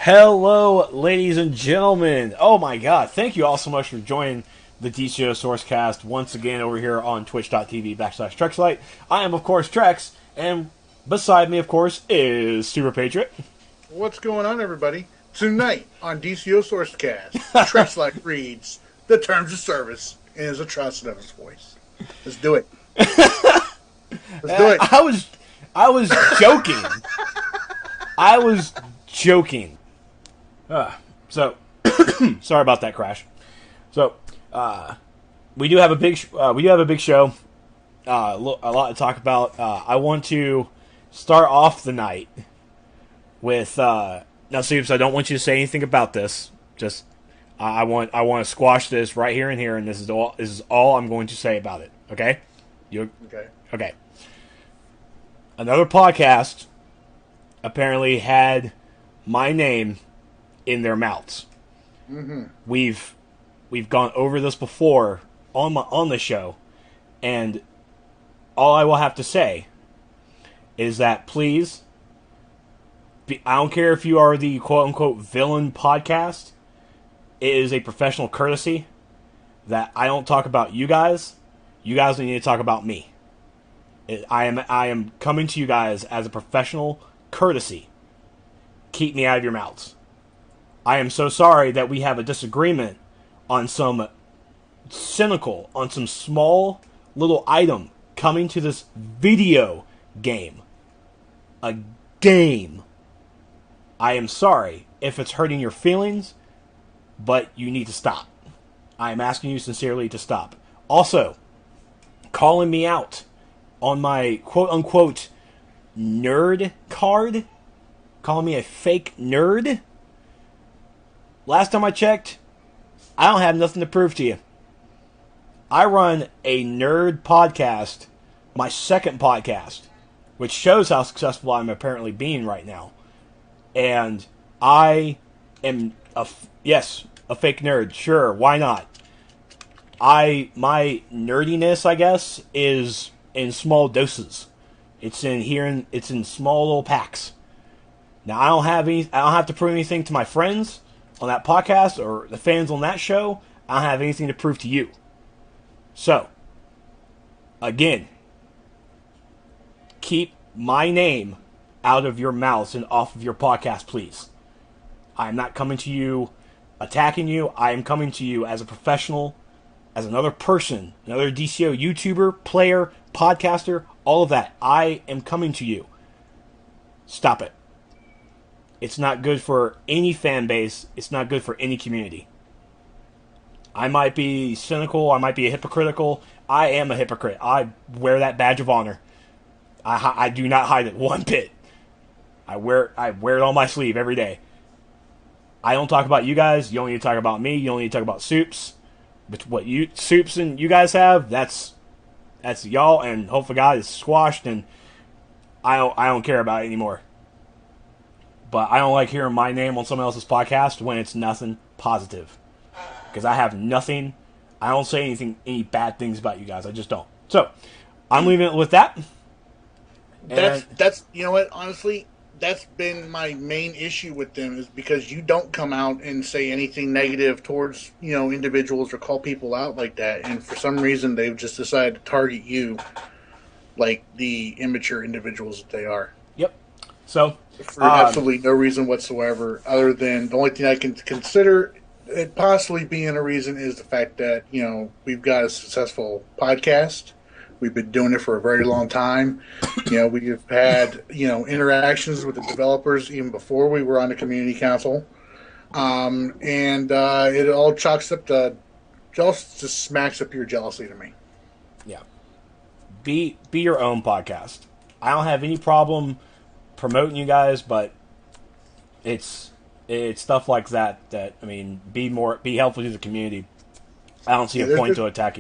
Hello, ladies and gentlemen. Oh my god, thank you all so much for joining the DCUO SourceCast once again over here on twitch.tv/Trexlight. I am, of course, Trex, and beside me, of course, is Super Patriot. What's going on, everybody? Tonight on DCUO SourceCast, Trexlight reads the terms of service in his atrocious voice. Let's do it. Let's do it. I was joking. I was joking. So, sorry about that crash. So, we do have a big show. A lot to talk about. I want to start off the night with now, Soups. I don't want you to say anything about this. Just I want to squash this right here and here, and this is all I'm going to say about it. Okay? Okay. Another podcast apparently had my name in their mouths. Mm-hmm. We've gone over this before on the show, and all I will have to say is that please, I don't care if you are the quote unquote villain podcast. It is a professional courtesy that I don't talk about you guys. You guys need to talk about me. I am coming to you guys as a professional courtesy. Keep me out of your mouths. I am so sorry that we have a disagreement on some small little item coming to this video game. A game. I am sorry if it's hurting your feelings, but you need to stop. I am asking you sincerely to stop. Also, calling me out on my quote-unquote nerd card, calling me a fake nerd. Last time I checked, I don't have nothing to prove to you. I run a nerd podcast, my second podcast, which shows how successful I'm apparently being right now. And I am a fake nerd. Sure, why not? My nerdiness, I guess, is in small doses. It's in small little packs. Now I don't have to prove anything to my friends on that podcast or the fans on that show. I don't have anything to prove to you. So, again, keep my name out of your mouths and off of your podcast, please. I am not coming to you attacking you. I am coming to you as a professional, as another person, another DCO YouTuber, player, podcaster, all of that. I am coming to you. Stop it. It's not good for any fan base. It's not good for any community. I might be cynical. I might be hypocritical. I am a hypocrite. I wear that badge of honor. I do not hide it one bit. I wear it on my sleeve every day. I don't talk about you guys. You only need to talk about me. You only need to talk about Soups. But what Soups and you guys have, that's y'all, and hopefully God is squashed, and I don't care about it anymore. But I don't like hearing my name on someone else's podcast when it's nothing positive. Because I have nothing. I don't say any bad things about you guys. I just don't. So, I'm leaving it with that. That's you know what, honestly, that's been my main issue with them, is because you don't come out and say anything negative towards, individuals or call people out like that. And for some reason, they've just decided to target you like the immature individuals that they are. Yep. So, for absolutely no reason whatsoever, other than the only thing I can consider it possibly being a reason is the fact that, we've got a successful podcast. We've been doing it for a very long time. We've had, interactions with the developers even before we were on the community council. And it all chalks up to, just smacks up your jealousy to me. Yeah. Be your own podcast. I don't have any problem promoting you guys, but it's stuff like that be helpful to the community. I don't see a point to attack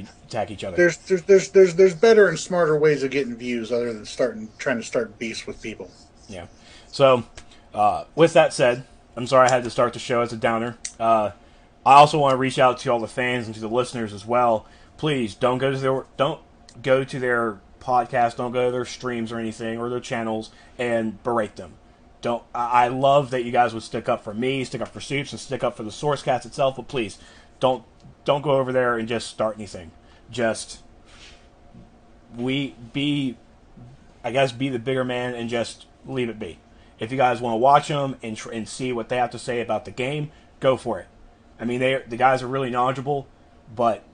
each other. There's better and smarter ways of getting views other than trying to start beefs with people. Yeah. So, with that said, I'm sorry I had to start the show as a downer. I also want to reach out to all the fans and to the listeners as well. Please don't go to their podcast, don't go to their streams or anything or their channels and berate them. don't. I love that you guys would stick up for me, stick up for Soups, and stick up for the SourceCast itself. But please, don't go over there and just start anything. Just be the bigger man and just leave it be. If you guys want to watch them and see what they have to say about the game, go for it. I mean, the guys are really knowledgeable, but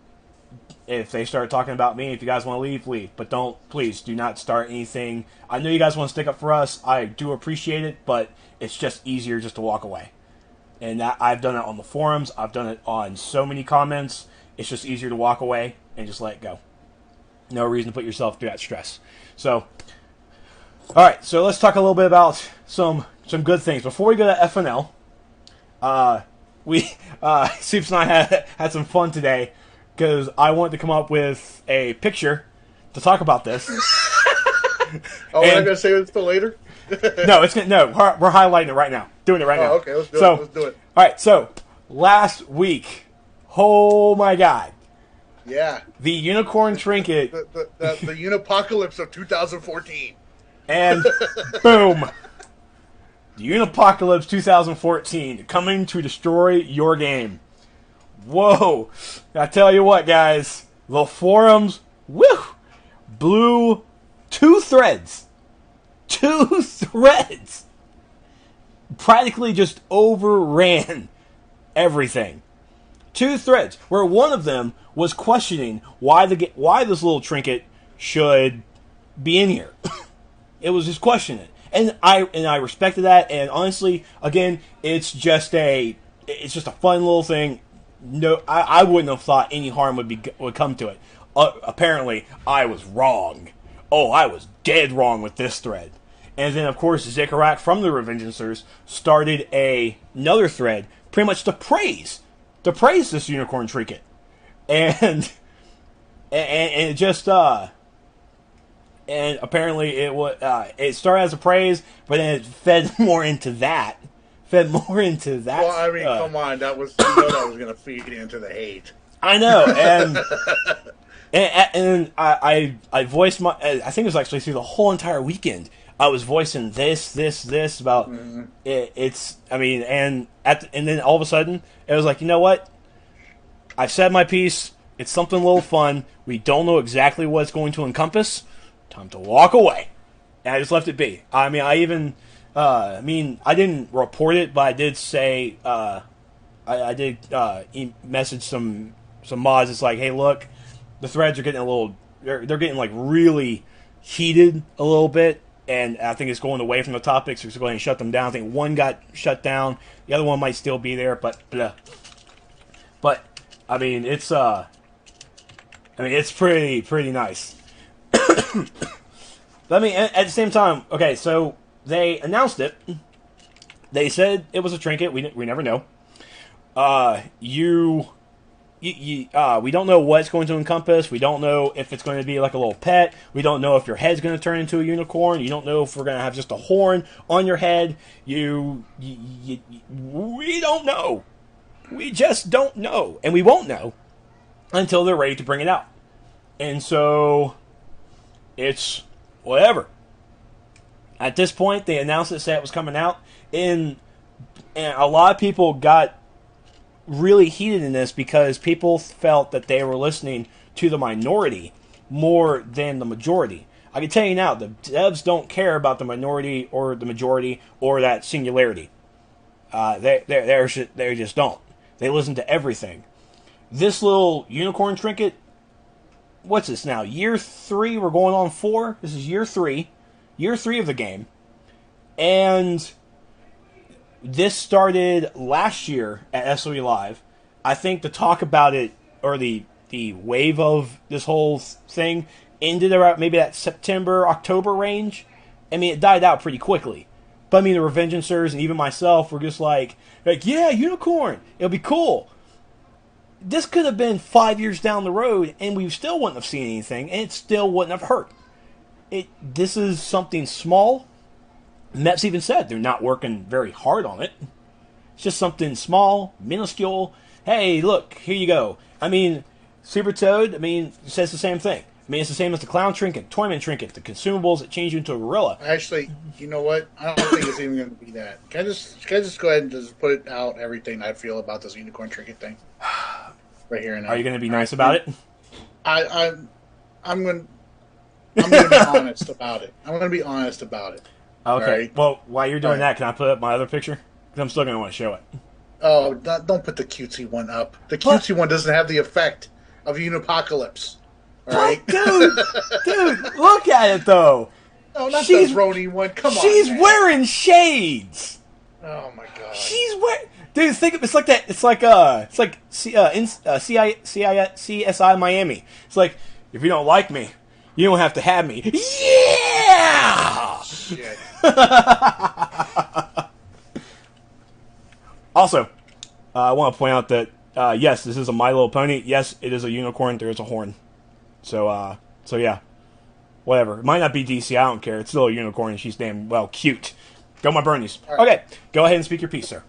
if they start talking about me, if you guys want to leave, leave. But please do not start anything. I know you guys want to stick up for us. I do appreciate it, but it's just easier just to walk away. And I've done it on the forums. I've done it on so many comments. It's just easier to walk away and just let it go. No reason to put yourself through that stress. So, all right. So let's talk a little bit about some good things before we go to FNL. Soups and I had some fun today because I wanted to come up with a picture to talk about this. We're not gonna save it till later. No, we're highlighting it right now. Doing it right now. Okay, let's do it. All right. So last week, oh my God. Yeah. The unicorn trinket. The Uni-pocalypse of 2014. And boom. The Uni-pocalypse 2014 coming to destroy your game. Whoa. I tell you what, guys. The forums, blew 2 threads. 2 threads. Practically just overran everything. 2 threads, where one of them was questioning why this little trinket should be in here. It was just questioning it, and I respected that. And honestly, again, it's just a fun little thing. No, I wouldn't have thought any harm would come to it. Apparently, I was wrong. Oh, I was dead wrong with this thread. And then, of course, Zikarak from the Revengeancers started another thread, pretty much to praise this unicorn trinket, and it just and apparently it started as a praise, but then it fed more into that. Well, I mean, come on, that was going to feed into the hate. I know, and I voiced my. I think it was actually through the whole entire weekend. I was voicing this about it. It's, I mean, and then all of a sudden it was like, you know what? I've said my piece. It's something a little fun. We don't know exactly what it's going to encompass. Time to walk away. And I just left it be. I mean, I didn't report it, but I did say, I did message some mods. It's like, hey, look, the threads are getting they're getting like really heated a little bit. And I think it's going away from the topics. So we're going to shut them down. I think one got shut down. The other one might still be there, but I mean, it's pretty nice. At the same time, okay, so they announced it. They said it was a trinket. We never know. We don't know what it's going to encompass. We don't know if it's going to be like a little pet. We don't know if your head's going to turn into a unicorn. You don't know if we're going to have just a horn on your head. We don't know. We just don't know. And we won't know until they're ready to bring it out. And so, it's whatever. At this point, they announced it, said it was coming out. And a lot of people got really heated in this because people felt that they were listening to the minority more than the majority. I can tell you now, the devs don't care about the minority or the majority or that singularity. They just don't. They listen to everything. This little unicorn trinket, what's this now? Year 3? We're going on 4? This is year 3. Year 3 of the game. And this started last year at SOE Live. I think the talk about it, or the wave of this whole thing, ended around maybe that September, October range. I mean, it died out pretty quickly. But I mean, the Revengeancers and even myself were just like, yeah, unicorn, it'll be cool. This could have been 5 years down the road, and we still wouldn't have seen anything, and it still wouldn't have hurt. This is something small. Mets even said they're not working very hard on it. It's just something small, minuscule. Hey, look, here you go. I mean, Super Toad, says the same thing. I mean, it's the same as the clown trinket, toyman trinket, the consumables that change you into a gorilla. Actually, you know what? I don't think it's even going to be that. Can I just go ahead and just put it out everything I feel about this unicorn trinket thing? Right here and now. Are you going to be nice about it? I'm going to be honest about it. I'm going to be honest about it. Okay. Right? Well, while you're doing that, can I put up my other picture? Because I'm still going to want to show it. Oh, don't put the cutesy one up. The cutesy one doesn't have the effect of Uni-pocalypse. All right? Dude, look at it, though. No, not the Roni one. Come on, she's man. wearing shades. Oh, my God. She's wearing... Dude, think of it's like that. It's like CSI Miami. It's like, if you don't like me, you don't have to have me. Yeah! Shit. Also, I want to point out that yes, this is a My Little Pony. Yes, it is a unicorn. There is a horn. So yeah, whatever. It might not be DC. I don't care. It's still a unicorn, and she's damn well cute. Go my Bernies. Right. Okay, go ahead and speak your piece, sir.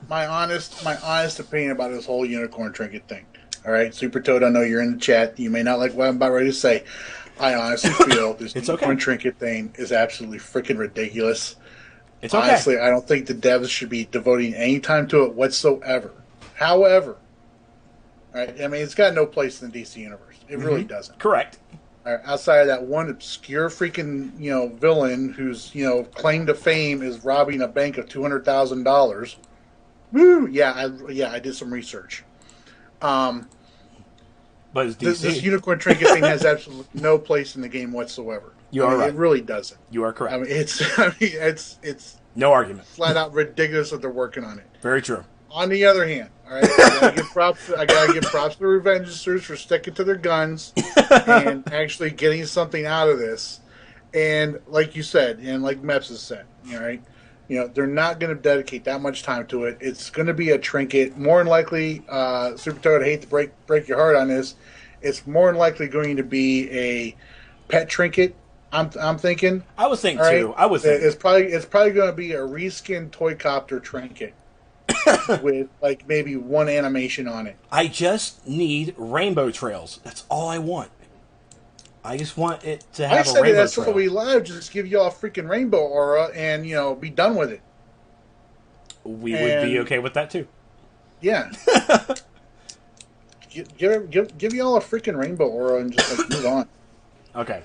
My honest opinion about this whole unicorn trinket thing. All right, Super Toad, I know you're in the chat. You may not like what I'm about ready to say. I honestly feel this unicorn trinket thing is absolutely freaking ridiculous. It's okay. Honestly, I don't think the devs should be devoting any time to it whatsoever. However, right, I mean, it's got no place in the DC universe. It really doesn't. Correct. Right, outside of that one obscure freaking villain whose claim to fame is robbing a bank of $200,000. Woo! Yeah, I did some research. But it's DC. This unicorn trinket thing has absolutely no place in the game whatsoever. You are right. It really doesn't. You are correct. I mean, it's no argument. Flat out ridiculous that they're working on it. Very true. On the other hand, all right, I gotta give props to the Revengers for sticking to their guns and actually getting something out of this. And like you said, and like Meps has said, right, they're not going to dedicate that much time to it. It's going to be a trinket. More than likely, Super Toad, I hate to break your heart on this, it's more than likely going to be a pet trinket. I'm thinking. I was thinking too. I was thinking it's probably going to be a reskinned toy copter trinket with like maybe one animation on it. I just need rainbow trails. That's all I want. I just want it to have a rainbow trail. That's what we live. Just give y'all a freaking rainbow aura and be done with it. We would be okay with that too. Yeah. give y'all a freaking rainbow aura and just like move on. Okay.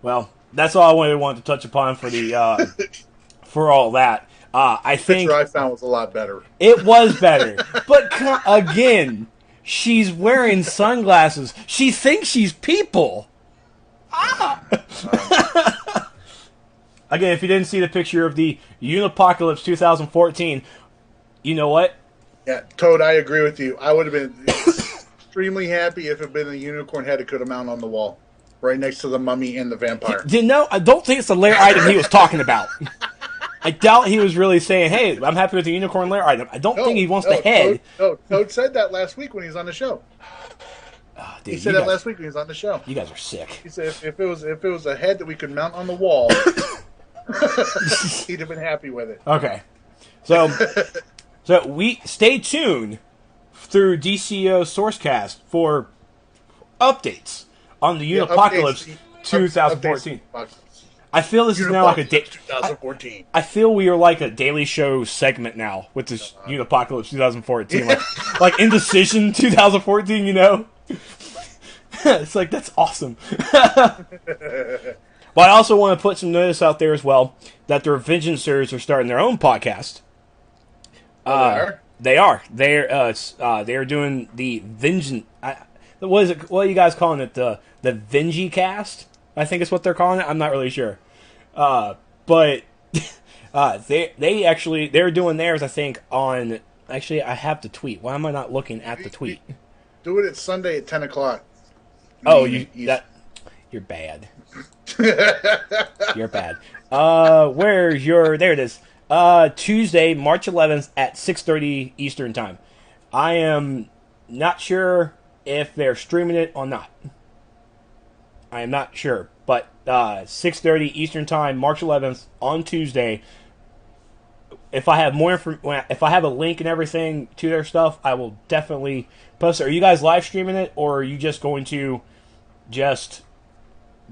Well, that's all I wanted to touch upon for the for all that. I think the picture I found was a lot better. It was better, but again, she's wearing sunglasses. She thinks she's people. Again, if you didn't see the picture of the Uni-pocalypse 2014, you know what? Yeah, Toad, I agree with you. I would have been extremely happy if it had been a unicorn head that could have mounted on the wall, right next to the mummy and the vampire. I don't think it's the lair item he was talking about. I doubt he was really saying, hey, I'm happy with the unicorn lair item. I don't think he wants the head. Toad said that last week when he was on the show. Dude, he said that last week when he was on the show. You guys are sick. He said if it was a head that we could mount on the wall, he'd have been happy with it. Okay. So we stay tuned through DCUO SourceCast for updates on the Uni-pocalypse 2014. I feel this is now like a 2014. I feel we are like a Daily Show segment now with this Uni-pocalypse 2014, like Indecision 2014. It's like that's awesome. But I also want to put some notice out there as well that the Revengeancers are starting their own podcast. They are. They're doing the Vengeance. What is it? What are you guys calling it? The Vengie Cast? I think is what they're calling it. I'm not really sure. But they're doing theirs. I think on. Actually, I have the tweet. Why am I not looking at the tweet? Do it at Sunday at 10:00. Oh, you're bad. You're bad. Where's your? There it is. Tuesday, March 11th at 6:30 Eastern Time. I am not sure if they're streaming it or not. I am not sure, but 6:30 Eastern Time, March 11th on Tuesday. If I have if I have a link and everything to their stuff, I will definitely post it. Are you guys live streaming it, or are you just going to just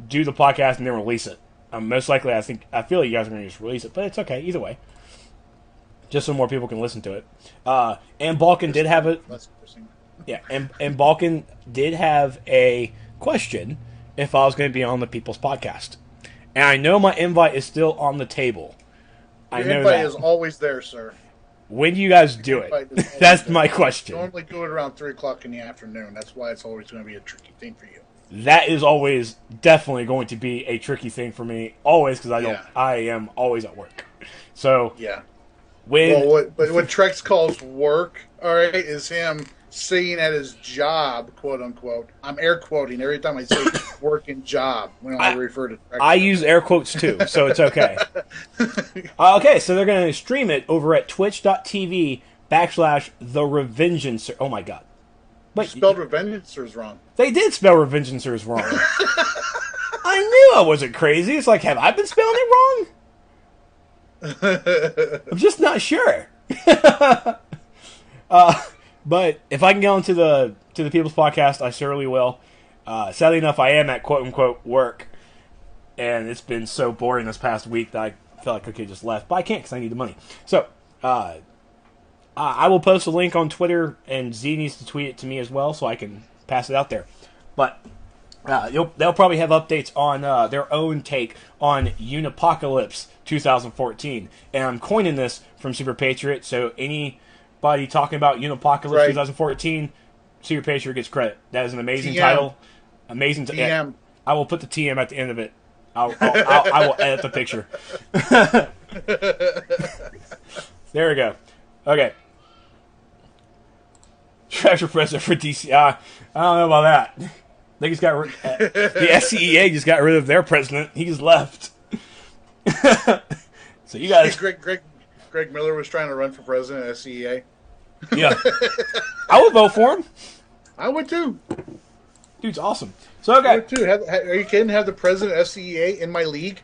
do the podcast and then release it. Most likely, I feel like you guys are going to just release it, but it's okay either way. Just so more people can listen to it. And Balkan did have a and Balkan did have a question if I was going to be on the People's Podcast, and I know my invite is still on the table. Your invite is always there, sir. When do you guys do it? That's my question. Normally do it around 3:00 in the afternoon. That's why it's always going to be a tricky thing for you. That is always definitely going to be a tricky thing for me. Always, because I am always at work. So yeah. What Trex calls work, all right, is him sitting at his job, quote unquote. I'm air quoting every time I say work and job when I refer to Trex. I use air quotes too, so it's okay. Okay, so they're going to stream it over at twitch.tv/The Revengeancers. Oh my god. Wait, you spelled Revengeancers wrong. They did spell Revengeancers wrong. I knew I wasn't crazy. It's like, have I been spelling it wrong? I'm just not sure. But if I can get onto the People's Podcast, I surely will. Sadly enough, I am at quote-unquote work, and it's been so boring this past week that I felt like I could have just left, but I can't because I need the money. So, I will post a link on Twitter, and Z needs to tweet it to me as well so I can pass it out there. But they'll probably have updates on their own take on Uni-pocalypse 2014. And I'm coining this from Super Patriot, so anybody talking about Uni-pocalypse 2014, Super Patriot gets credit. That is an amazing title. Amazing. TM. I will put the TM at the end of it. I will edit the picture. There we go. Okay. Treasure president for DCI. I don't know about that. They just got the SCEA just got rid of their president. He just left. So you guys, Greg Miller was trying to run for president at SCEA. Yeah, I would vote for him. I would too. Dude's awesome. So okay, I would too. Are you kidding? Have the president of SCEA in my league?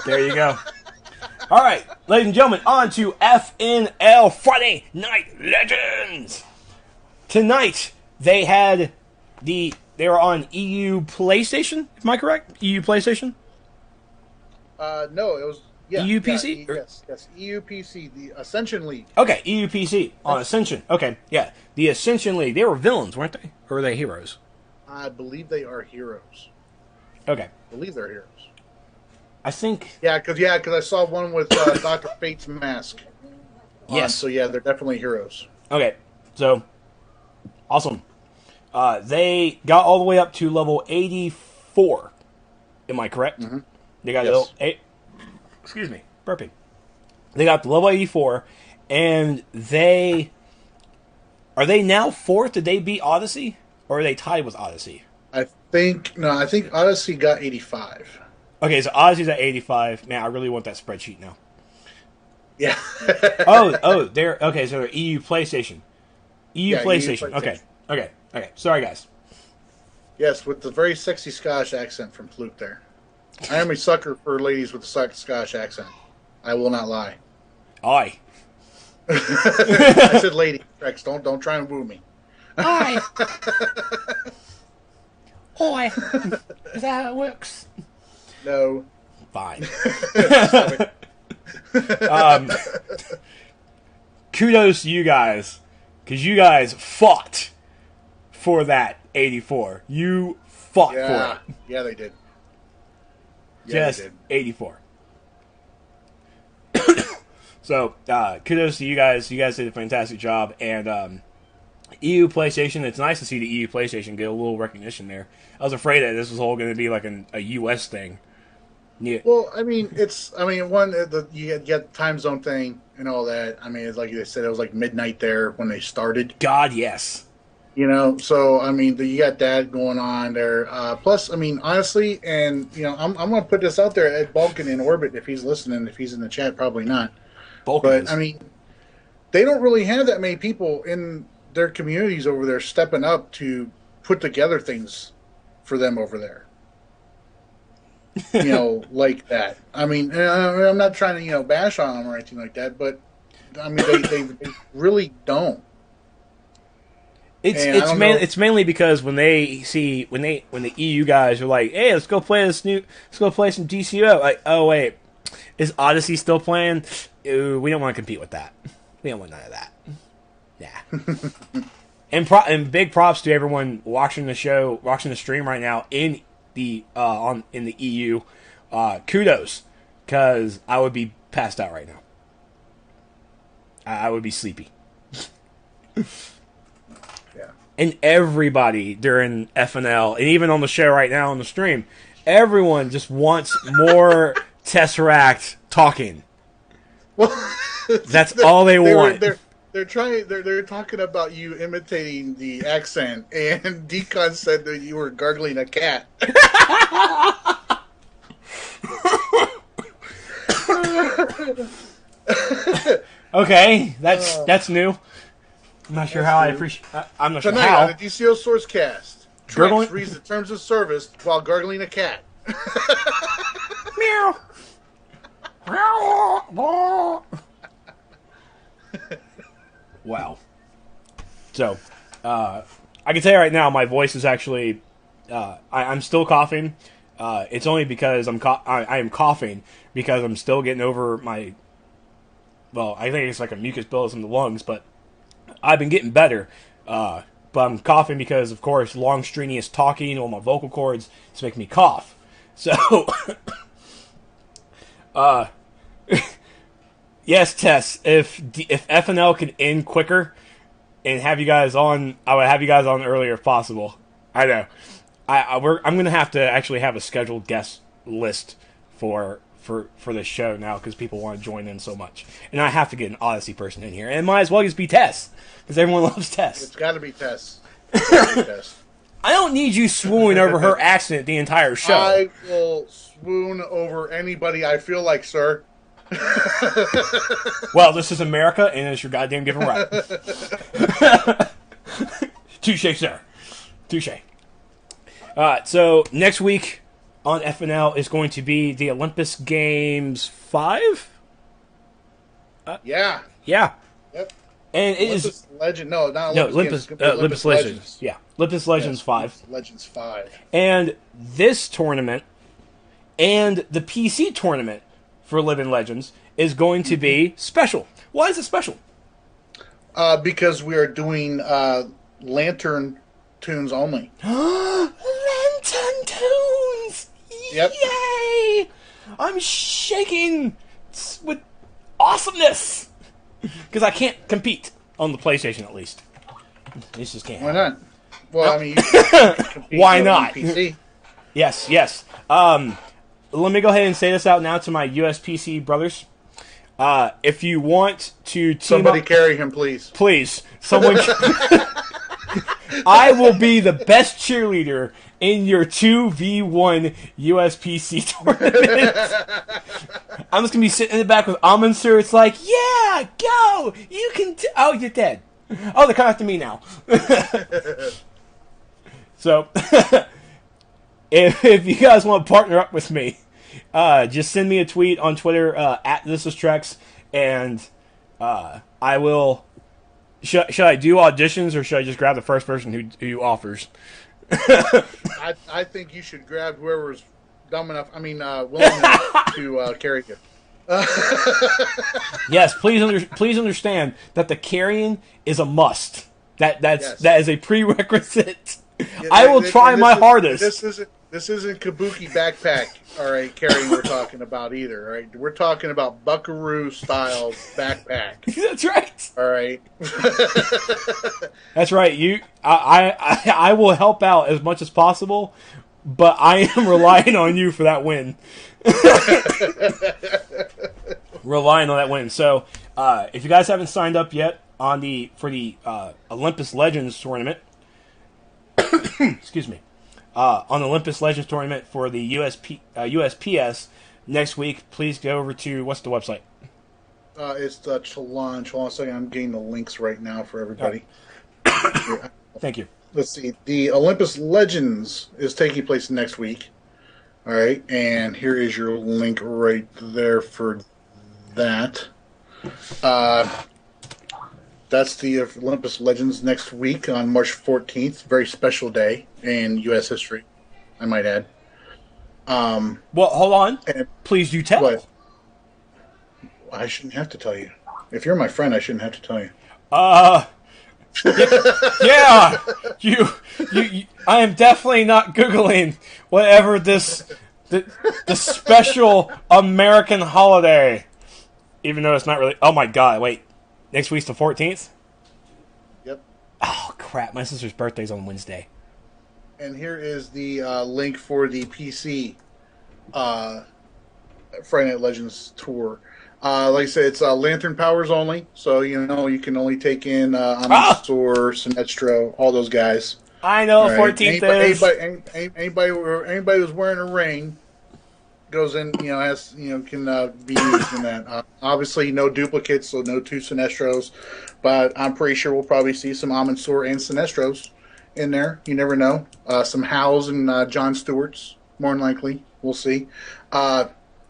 There you go. All right, ladies and gentlemen, on to FNL Friday Night Legends. Tonight they were on EU PlayStation. Am I correct? EU PlayStation. No, it was EU PC. Yes, EU PC, the Ascension League. Okay, EU PC on Ascension. Okay, yeah, the Ascension League. They were villains, weren't they, or were they heroes? I believe they are heroes. Okay, I believe they're heroes. I think. Yeah, because I saw one with Dr. Fate's mask. Yes. So yeah, they're definitely heroes. Okay, so awesome. They got all the way up to level 84. Am I correct? Mm-hmm. They got excuse me, burping. They got to level 84, and are they now fourth? Did they beat Odyssey, or are they tied with Odyssey? I think Odyssey got 85. Okay, so Odyssey's at 85. Man, I really want that spreadsheet now. Yeah. They're okay. So they're EU PlayStation. EU PlayStation. Okay. Sorry, guys. Yes, with the very sexy Scottish accent from Fluke there. I am a sucker for ladies with a Scottish accent. I will not lie. Aye. I said lady. Rex, don't try and woo me. Aye. Oi. Is that how it works? No. Fine. Kudos to you guys, because you guys fought for that 84. You fought for it. Yeah, they did. Just 84. So, kudos to you guys. You guys did a fantastic job. And EU PlayStation, it's nice to see the EU PlayStation get a little recognition there. I was afraid that this was all going to be like a US thing. Yeah. Well, you get time zone thing and all that. I mean, it's like they said, it was like midnight there when they started. God, yes. So you got that going on there. Plus, honestly, and I'm going to put this out there at Balkan in orbit if he's listening. If he's in the chat, probably not. Balkan but is. They don't really have that many people in their communities over there stepping up to put together things for them over there. Like that. I'm not trying to bash on them or anything like that, but they really don't. It's mainly because when the EU guys are like, hey, let's go play some DCUO. Like, oh wait, is Odyssey still playing? Ooh, we don't want to compete with that. We don't want none of that. Yeah. And big props to everyone watching the stream right now in the EU. Kudos, because I would be passed out right now. I would be sleepy. Yeah. And everybody during FNL, and even on the show right now on the stream, everyone just wants more Tesseract talking. Well, that's all they want. They're talking about you imitating the accent, and Decon said that you were gargling a cat. Okay, that's new. I'm not sure how I appreciate. I'm not sure how. Tonight on the DCO SourceCast, Trex reads the terms of service while gargling a cat. Meow. Wow. So, I can tell you right now, my voice is actually. I'm still coughing. It's only because I am coughing because I'm still getting over my. Well, I think it's like a mucus buildup in the lungs, but I've been getting better. But I'm coughing because, of course, long strenuous talking on my vocal cords is making me cough. So, yes, Tess. If FNL could end quicker and have you guys on, I would have you guys on earlier if possible. I know. I'm gonna have to actually have a scheduled guest list for this show now because people want to join in so much, and I have to get an Odyssey person in here, and it might as well just be Tess because everyone loves Tess. It's got to be Tess. I don't need you swooning over her accent the entire show. I will swoon over anybody I feel like, sir. Well, this is America, and it's your goddamn given right. Touche, sir. Touche. So next week on FNL is going to be the Olympus Games 5? Yeah. Yeah. Yep. And it Olympus is Legend. No, not Olympus. Olympus Legends. Yeah. Olympus Legends 5. Legends 5. And this tournament and the PC tournament for Living Legends is going to be special. Why is it special? Because we are doing Lantern tunes only. Lantern tunes! Yep. Yay! I'm shaking with awesomeness because I can't compete on the PlayStation, at least. This just can't. Why not? Well, I mean, you can compete why not? PC. Yes. Let me go ahead and say this out now to my USPC brothers. If you want to team Somebody up, carry him, please. Please, someone. I will be the best cheerleader in your 2v1 USPC tournament. I'm just going to be sitting in the back with Amansur. It's like, yeah, go! You can... Oh, you're dead. Oh, they're coming after me now. So, if you guys want to partner up with me, just send me a tweet on Twitter, at ThisIsTrex, and I will... Should I do auditions, or should I just grab the first person who offers? I think you should grab whoever's dumb enough. Willing enough to carry you. Yes, please understand that the carrying is a must. That is a prerequisite. Yeah, I will try my hardest. This isn't Kabuki backpack, all right, carrying we're talking about either, all right? We're talking about Buckaroo style backpack. That's right. All right. That's right. I will help out as much as possible, but I am relying on you for that win. Relying on that win. So, if you guys haven't signed up yet for the Olympus Legends tournament, excuse me. On the Olympus Legends tournament for the USPS next week, please go over to, what's the website? It's the Challenge. Hold on a second. I'm getting the links right now for everybody. Right. Thank you. Let's see. The Olympus Legends is taking place next week. All right. And here is your link right there for that. That's the Olympus Legends next week on March 14th. Very special day in U.S. history, I might add. Well, hold on. Please do tell. What? I shouldn't have to tell you. If you're my friend, I shouldn't have to tell you. Yeah. You I am definitely not Googling whatever the special American holiday. Even though it's not really... Oh, my God. Wait. Next week's the 14th? Yep. Oh, crap. My sister's birthday's on Wednesday. And here is the link for the PC Friday Night Legends tour. Like I said, it's Lantern powers only, so you can only take in Amazor, Sinestro, all those guys. I know, right? 14th is... Anybody who's wearing a ring goes in, can be used in that. Obviously, no duplicates, so no 2 Sinestros, but I'm pretty sure we'll probably see some Amazor and Sinestros in there. You never know. Some Howls and John Stewarts, more than likely. We'll see.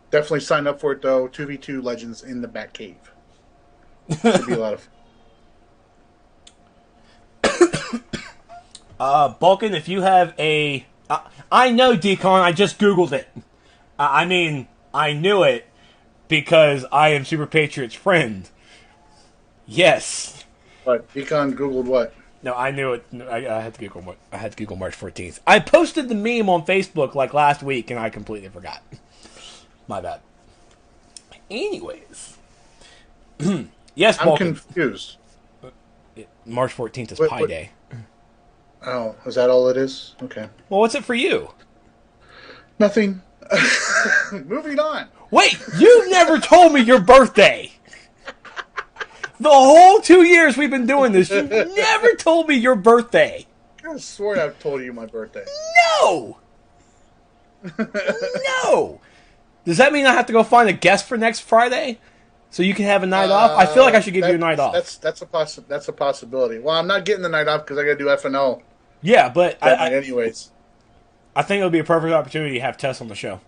Definitely sign up for it, though. 2v2 Legends in the Batcave. Should be a lot of Balkan, if you have a... I know, Decon, I just Googled it. I knew it because I am Super Patriot's friend. Yes. But Decon Googled what? No, I knew it. I had to Google. I had to Google March 14th. I posted the meme on Facebook like last week, and I completely forgot. My bad. Anyways, yes, I'm confused. March 14th is Pi Day. Oh, is that all it is? Okay. Well, what's it for you? Nothing. Moving on. Wait, you've never told me your birthday. The whole 2 years we've been doing this, you've never told me your birthday. I could have sworn I've told you my birthday. No! No! Does that mean I have to go find a guest for next Friday? So you can have a night off? I feel like I should give you a night off. That's a possibility. Well, I'm not getting the night off because I got to do FNO. Yeah, but... anyways. I think it would be a perfect opportunity to have Tess on the show.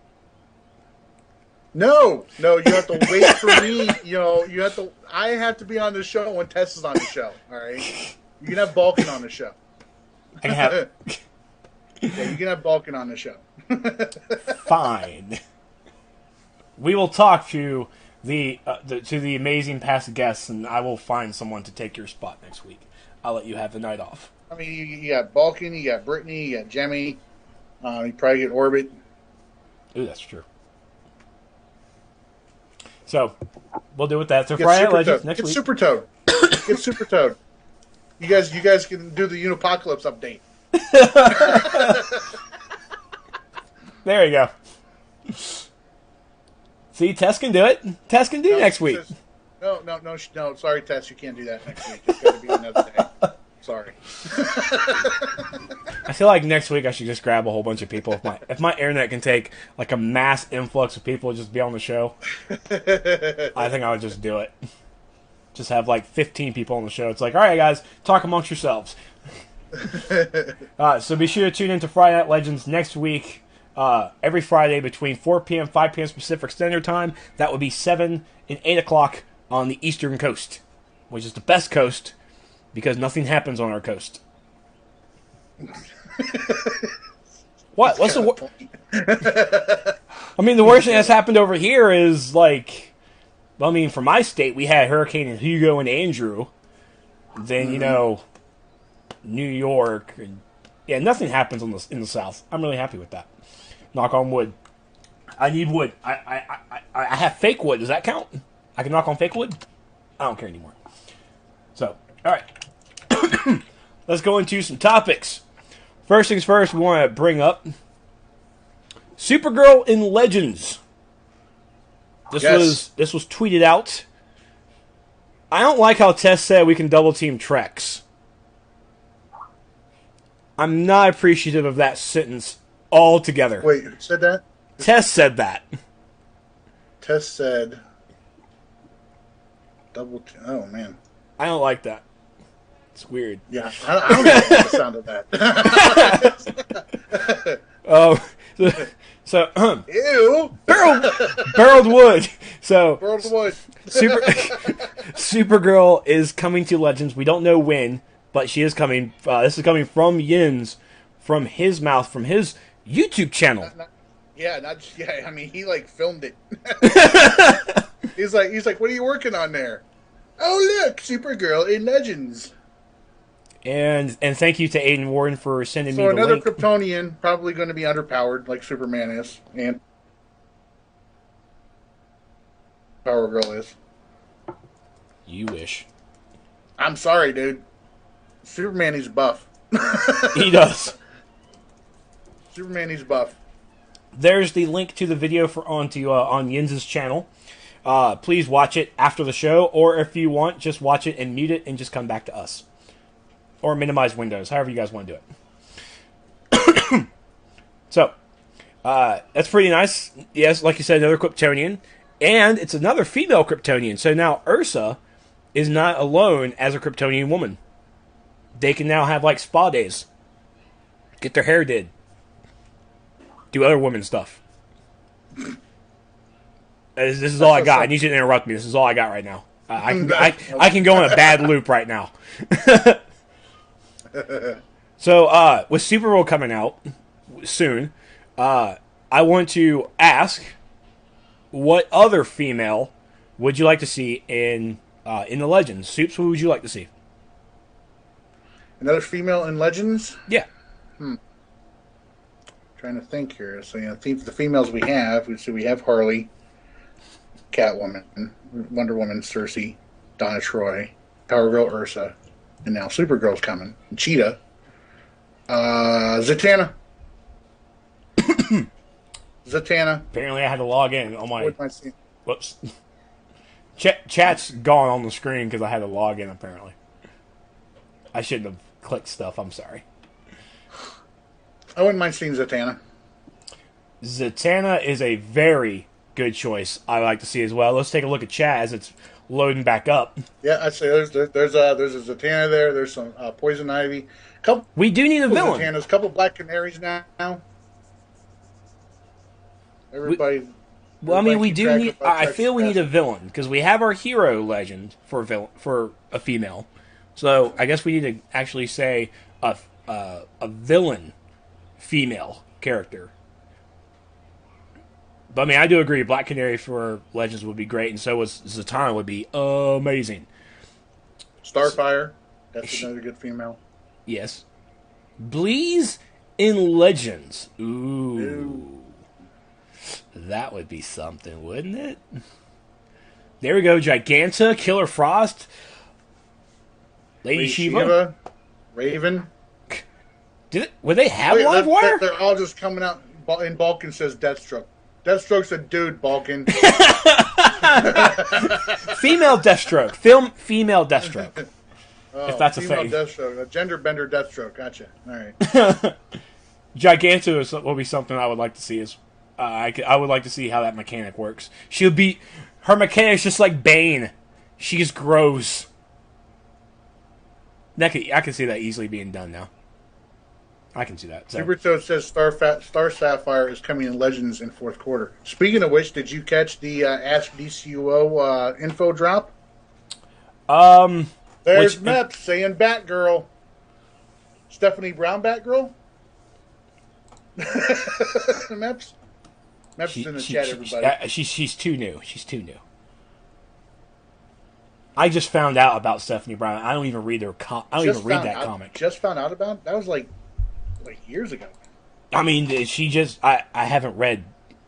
No, you have to wait for me. I have to be on the show when Tess is on the show. All right, you can have Balkan on the show. I can have. Yeah, you can have Balkan on the show. Fine. We will talk to the amazing past guests, and I will find someone to take your spot next week. I'll let you have the night off. I mean, you got Balkan, you got Brittany, you got Jemmy. You probably get Orbit. Ooh, that's true. So, we'll do with that. So Friday Night Legends next week. Get Super Toad. Get Super Toad. You guys can do the Uni-pocalypse update. There you go. See, Tess can do it. Tess can do next week. No. Sorry, Tess, you can't do that next week. It's got to be another day. Sorry. I feel like next week I should just grab a whole bunch of people. If my internet can take like a mass influx of people just be on the show, I think I would just do it. Just have like 15 people on the show. It's like, all right, guys, talk amongst yourselves. So be sure to tune in to Friday Night Legends next week. Every Friday between 4 p.m. 5 p.m. Pacific Standard Time. That would be 7 and 8 o'clock on the Eastern Coast, which is the best coast because nothing happens on our coast. What? What's the worst? I mean, the worst thing that's happened over here is like, well, I mean, for my state, we had Hurricane Hugo and Andrew. Then New York. And, yeah, nothing happens in the South. I'm really happy with that. Knock on wood. I need wood. I have fake wood. Does that count? I can knock on fake wood? I don't care anymore. So, all right. Let's go into some topics. First things first, we want to bring up Supergirl in Legends. This was tweeted out. I don't like how Tess said we can double team Trex. I'm not appreciative of that sentence altogether. Wait, who said that? Tess said that. Tess said double team. Oh, man. I don't like that. It's weird. Yeah, I don't like the sound of that. Ew. Barreled wood. So Barreled wood. Supergirl is coming to Legends. We don't know when, but she is coming. This is coming from Yin's, from his mouth, from his YouTube channel. I mean, he like filmed it. he's like, what are you working on there? Oh, look, Supergirl in Legends. And thank you to Aiden Warren for sending me the another link. Kryptonian, probably going to be underpowered like Superman is, and Power Girl is. You wish. I'm sorry, dude. Superman needs buff. He does. Superman needs buff. There's the link to the video on Yin's channel. Please watch it after the show, or if you want, just watch it and mute it and just come back to us. Or minimize windows, however you guys want to do it. So, that's pretty nice. Yes, like you said, another Kryptonian. And it's another female Kryptonian. So now Ursa is not alone as a Kryptonian woman. They can now have, like, spa days. Get their hair did. Do other women stuff. This is all I got. I need you to interrupt me. This is all I got right now. I can go on a bad loop right now. So, with Supergirl coming out soon, I want to ask, what other female would you like to see in the Legends? Soups, who would you like to see? Another female in Legends? Yeah. Trying to think here. So, the females we have Harley, Catwoman, Wonder Woman, Cersei, Donna Troy, Power Girl Ursa, and now Supergirl's coming. And Cheetah. Zatanna. Zatanna. Apparently I had to log in on my... Whoops. Chat's gone on the screen because I had to log in, apparently. I shouldn't have clicked stuff. I'm sorry. I wouldn't mind seeing Zatanna. Zatanna is a very good choice I like to see as well. Let's take a look at chat as it's loading back up. Yeah, I'd say there's a Zatanna there. There's some Poison Ivy. We do need a villain. Zatannas, a couple Black Canaries now. Everybody. We do need. I feel we need a villain because we have our hero legend for a female. So I guess we need to actually say a villain female character. But I mean, I do agree. Black Canary for Legends would be great, and so was Zatanna would be amazing. Starfire, that's another good female. Yes. Bleeze in Legends. Ooh. That would be something, wouldn't it? There we go. Giganta, Killer Frost, Lady Shiva, Raven. Would they have live wire? They're all just coming out. And Balkan says Deathstroke. Deathstroke's a dude, Balkan. Female Deathstroke. Female Deathstroke. If that's a thing. Female Deathstroke. A gender bender Deathstroke. Gotcha. All right. Giganta will be something I would like to see. I would like to see how that mechanic works. Her mechanic's just like Bane. She just grows. I can see that easily being done now. I can see that. So. Super Toad says Star Sapphire is coming in Legends in fourth quarter. Speaking of which, did you catch the Ask DCUO info drop? There's Mep saying Batgirl. Stephanie Brown Batgirl? Meps is in the chat, everybody. She's too new. She's too new. I just found out about Stephanie Brown. I don't even read that comic. Just found out about it? That was like years ago. I mean, I haven't read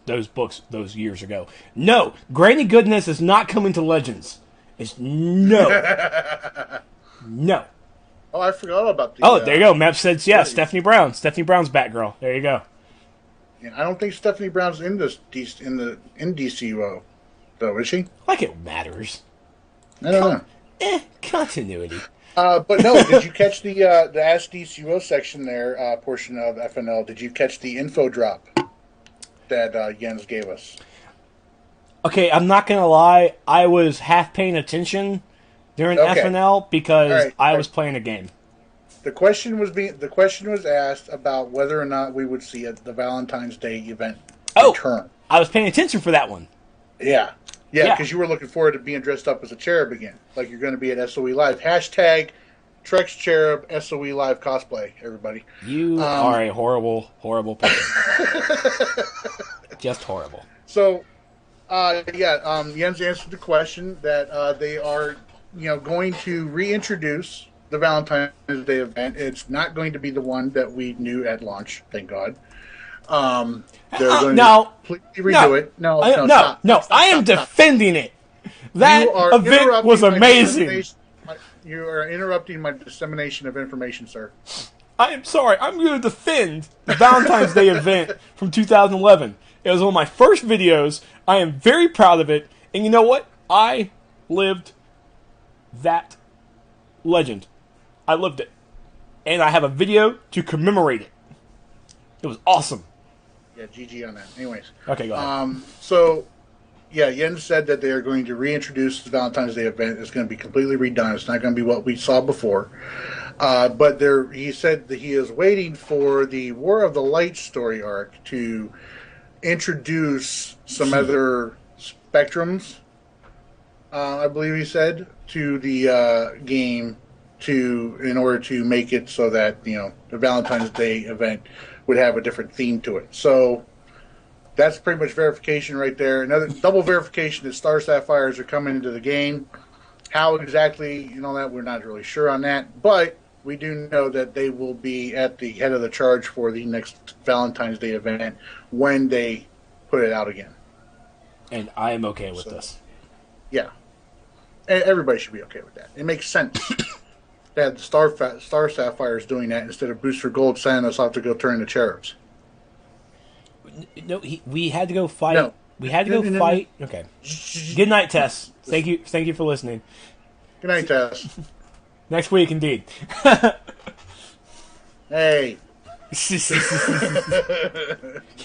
those books those years ago. No, Granny Goodness is not coming to Legends. It's no. No. Oh, I forgot about the... Oh, there you go. Map said, yeah, Stephanie Brown. Stephanie Brown's Batgirl. There you go. Yeah, I don't think Stephanie Brown's in DCUO, though, is she? Like it matters. I don't know. Continuity. But no, did you catch the Ask DCUO section there, portion of FNL? Did you catch the info drop that Jens gave us? Okay, I'm not going to lie. I was half paying attention during FNL because I was playing a game. The question was asked about whether or not we would see the Valentine's Day event return. I was paying attention for that one. Yeah. Yeah, because you were looking forward to being dressed up as a cherub again, like you're going to be at SOE Live. Hashtag Trex Cherub SOE Live cosplay, everybody. You are a horrible, horrible person. Just horrible. So, Jens answered the question that they are, going to reintroduce the Valentine's Day event. It's not going to be the one that we knew at launch, thank God. They're going to completely redo it. No, I am defending it. That event was amazing. You are interrupting my dissemination of information, sir. I am sorry. I'm going to defend the Valentine's Day event from 2011. It was one of my first videos. I am very proud of it. And you know what? I lived that legend. I lived it. And I have a video to commemorate it. It was awesome. Yeah, GG on that. Anyways. Okay, go ahead. Jens said that they are going to reintroduce the Valentine's Day event. It's going to be completely redone. It's not going to be what we saw before. But he said that he is waiting for the War of the Light story arc to introduce some other spectrums, I believe he said, to the game in order to make it so that, the Valentine's Day event would have a different theme to it. So that's pretty much verification right there. Another double verification that Star Sapphires are coming into the game. How exactly, that we're not really sure on that. But we do know that they will be at the head of the charge for the next Valentine's Day event when they put it out again. And I am okay with this. Yeah. Everybody should be okay with that. It makes sense to have the Star Sapphires doing that instead of Booster Gold sending us off to go turn the cherubs. No, we had to go fight. No. We had to go fight. Okay. Good night, Tess. Thank you for listening. Good night, Tess. Next week, indeed. Hey.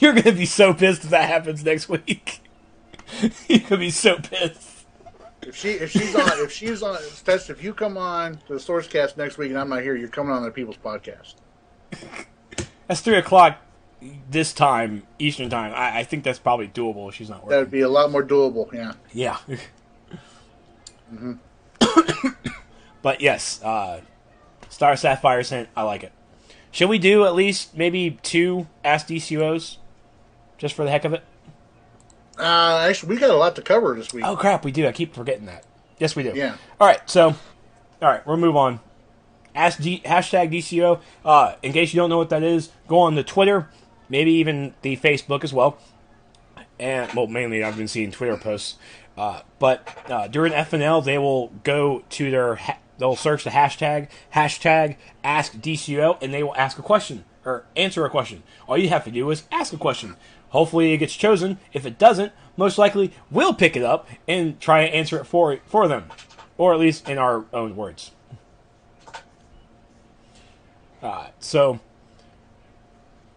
You're gonna be so pissed if that happens next week. You're gonna be so pissed. If she's on Tess, if you come on the SourceCast next week and I'm not here, you're coming on the People's Podcast. That's 3:00 this time, Eastern time. I think that's probably doable if she's not working. That would be a lot more doable, yeah. Yeah. Mm-hmm. But yes, Star Sapphire Hint, I like it. Should we do at least maybe 2 Ask DCUOs? Just for the heck of it? Actually, we got a lot to cover this week. Oh, crap, we do. I keep forgetting that. Yes, we do. Yeah. Alright, we'll move on. Hashtag DCO. In case you don't know what that is, go on the Twitter, maybe even the Facebook as well. And, well, mainly I've been seeing Twitter posts. But during FNL, they will go to they'll search the hashtag AskDCO, and they will ask a question, or answer a question. All you have to do is ask a question. Hopefully it gets chosen. If it doesn't, most likely we'll pick it up and try and answer it for them. Or at least in our own words. So,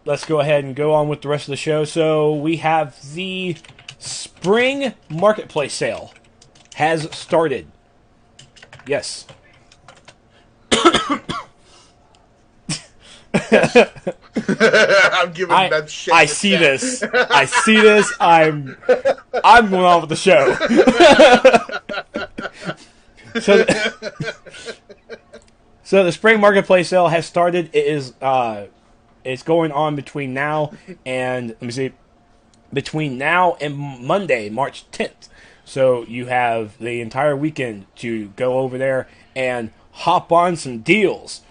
let's go ahead and go on with the rest of the show. So, we have the Spring Marketplace sale has started. Yes. I'm giving that shit. I see this. I'm going on with the show. So the Spring Marketplace sale has started. It is it's going on between now and between now and Monday, March 10th. So you have the entire weekend to go over there and hop on some deals.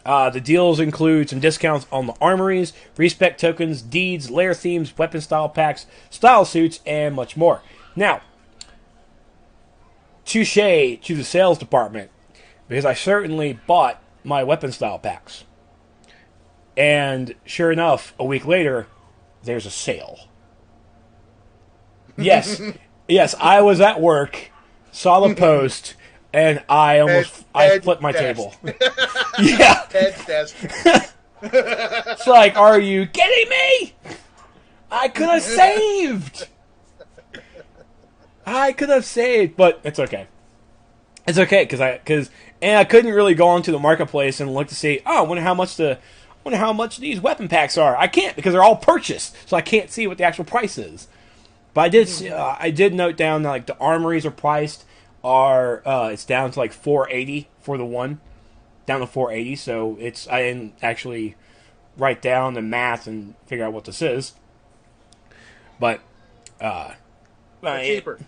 The deals include some discounts on the armories, respec tokens, deeds, lair themes, weapon style packs, style suits, and much more. Now, touche to the sales department, because I certainly bought my weapon style packs. And sure enough, a week later, there's a sale. Yes, I was at work, saw the post, and I flipped my table. Yeah. It's like, are you kidding me? I could have saved. But it's okay. It's okay because I couldn't really go onto the marketplace and look to see. Oh, I wonder how much these weapon packs are. I can't because they're all purchased, so I can't see what the actual price is. But I did note down that like the armories are priced it's down to like 480 for the one, down to 480. So I didn't actually write down the math and figure out what this is, but cheaper.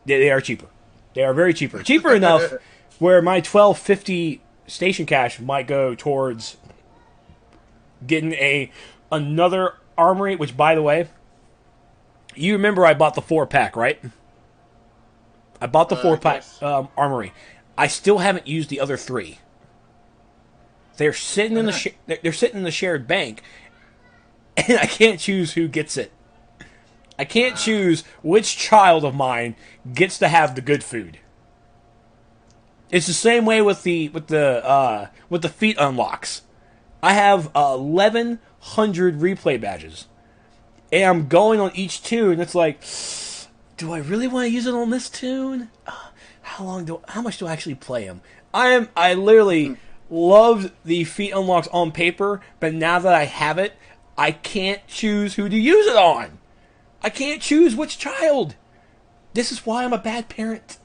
They are cheaper. They are very cheaper enough where my 1250 station cash might go towards getting another armory. Which, by the way, you remember I bought the 4-pack, right? I bought the 4-pack yes. Armory. I still haven't used the other 3. They're sitting in they're sitting in the shared bank, and I can't choose who gets it. I can't choose which child of mine gets to have the good food. It's the same way with the feat unlocks. I have 1,100 replay badges, and I'm going on each tune. And it's like, do I really want to use it on this tune? How much do I actually play them? I literally loved the feat unlocks on paper, but now that I have it, I can't choose who to use it on. I can't choose which child. This is why I'm a bad parent.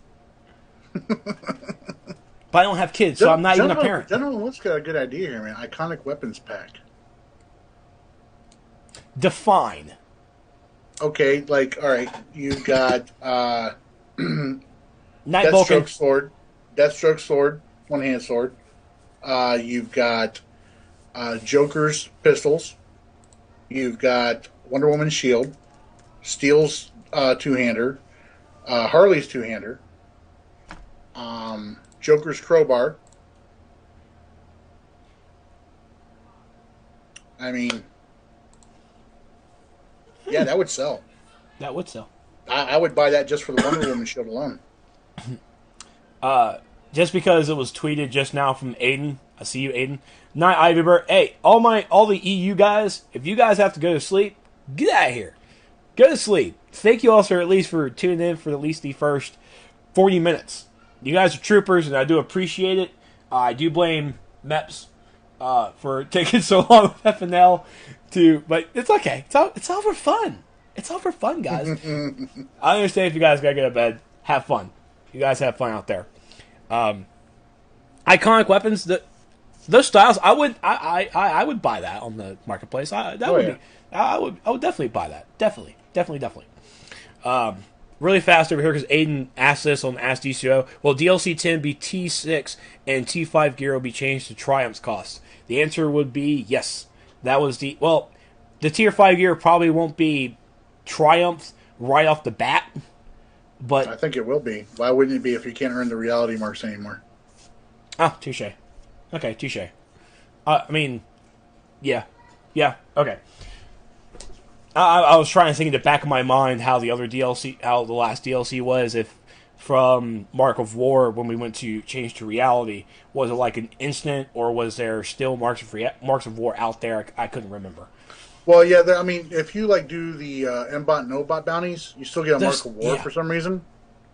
But I don't have kids, so I'm not even a parent. General Wood's got a good idea here, man. Iconic weapons pack. Define. Okay, like, all right, you've got Night Vulcan. Deathstroke sword, one-hand sword. You've got Joker's pistols. You've got Wonder Woman's shield, Steel's two-hander, Harley's two-hander, Joker's crowbar. I mean, yeah, that would sell. That would sell. I would buy that just for the Wonder Woman shield alone. Just because it was tweeted just now from Aiden. I see you, Aiden. Night Ivy Bird. Hey, all the EU guys, if you guys have to go to sleep, get out of here. Go to sleep. Thank you all for tuning in for at least the first 40 minutes. You guys are troopers, and I do appreciate it. I do blame MEPS for taking so long with FNL but it's okay. It's all for fun. It's all for fun, guys. I understand if you guys gotta go to bed. Have fun. You guys have fun out there. Iconic weapons. Those styles, I would buy that on the marketplace. I would definitely buy that. Definitely. Really fast over here because Aiden asked this on Ask DCUO. Will DLC 10 be T6 and T5 gear will be changed to Triumph's cost? The answer would be yes. That was the Tier 5 gear probably won't be Triumph right off the bat, but I think it will be. Why wouldn't it be if you can't earn the reality marks anymore? Ah, touche. Okay, touche. I mean, yeah, okay. I was trying to think in the back of my mind how the last DLC was, if from Mark of War, when we went to change to reality, was it like an instant, or was there still Marks of War out there? I couldn't remember. Well, yeah, I mean, if you do the M-Bot and O-Bot bounties, you still get a Mark of War for some reason.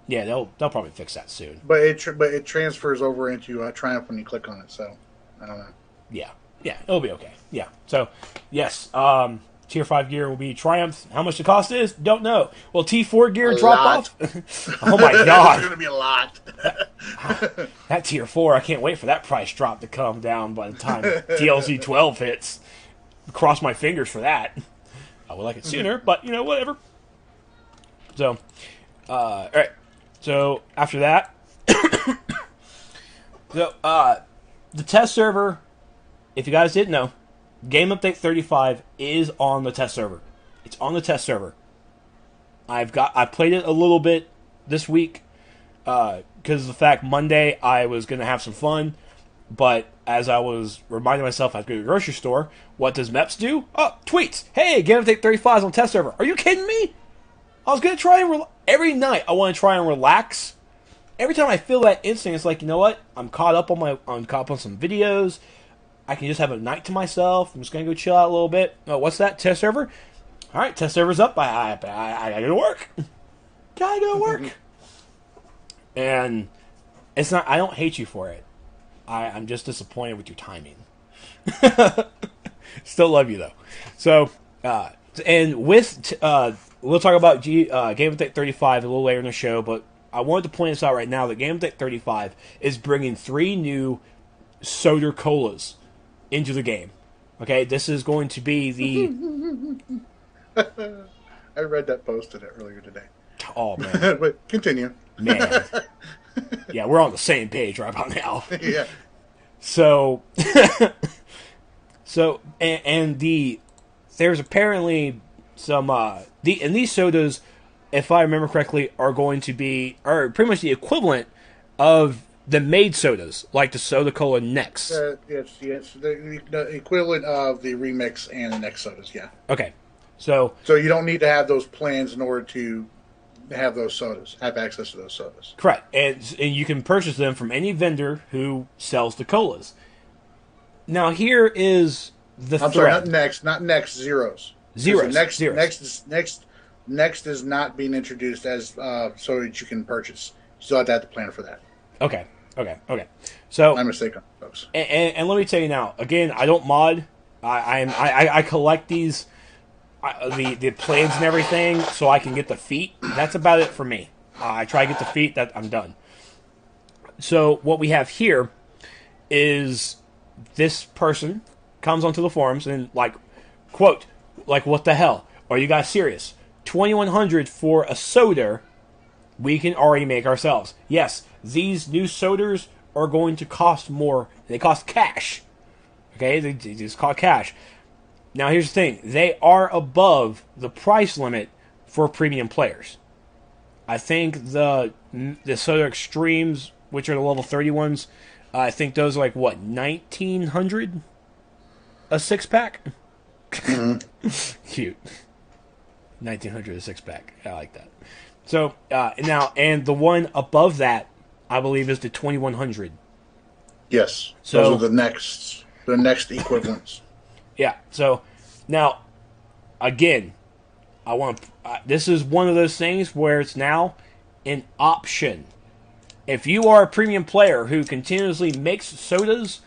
Yeah, they'll probably fix that soon. But it transfers over into Triumph when you click on it, so I don't know. Yeah, it'll be okay. Yeah, so yes, Tier 5 gear will be Triumph. How much the cost is, don't know. Will T4 gear drop off? Oh my god. It's going to be a lot. That Tier 4, I can't wait for that price drop to come down by the time DLC 12 hits. Cross my fingers for that. I would like it sooner, but, whatever. So, alright. So, after that, the test server, if you guys didn't know, Game Update 35 is on the test server. It's on the test server. I played it a little bit this week because of the fact Monday I was going to have some fun, but as I was reminding myself I was going to the grocery store, what does MEPS do? Oh, tweets. Hey, Game Update 35 is on test server. Are you kidding me? I was going to try and every night I want to try and relax. Every time I feel that instinct, it's like, you know what? I'm caught up on some videos. I can just have a night to myself. I'm just going to go chill out a little bit. Oh, what's that? Test server? All right, test server's up. I got to go to work. Gotta go to work. And it's not, I don't hate you for it. I'm just disappointed with your timing. Still love you, though. So, and with we'll talk about Game of Tech 35 a little later in the show, but I wanted to point this out right now that Game of Tech 35 is bringing 3 new soda colas into the game. Okay, this is going to be the... I read that post earlier today. Oh, man. But continue. Man. Yeah, we're on the same page right about now. Yeah. So, there's apparently some, and these sodas, if I remember correctly, are pretty much the equivalent of the made sodas, like the Soda Cola Next. Yes, the equivalent of the Remix and the Next sodas, yeah. Okay, so you don't need to have those plans in order to have those sodas, have access to those sodas. Correct, and you can purchase them from any vendor who sells the colas. Now here is the I'm sorry, not Next, Zeros. Zeros. Next is not being introduced as so that you can purchase. You still have to plan for that. Okay. So my mistake, folks. And let me tell you now. Again, I don't mod. I collect these, the plans and everything, so I can get the feet. That's about it for me. I try to get the feet. That I'm done. So what we have here is this person comes onto the forums and quote, what the hell? Are you guys serious? $2,100 for a soda we can already make ourselves. Yes, these new sodas are going to cost more. They cost cash. Okay, they just cost cash. Now here's the thing. They are above the price limit for premium players. I think the Soda Extremes, which are the level 30 ones, I think those are $1,900 a 6-pack? Mm-hmm. Cute. 1,900 a 6-pack. I like that. So, and the one above that, I believe, is the 2,100. Yes. So, those are the next equivalents. Yeah. So, now, again, this is one of those things where it's now an option. If you are a premium player who continuously makes sodas,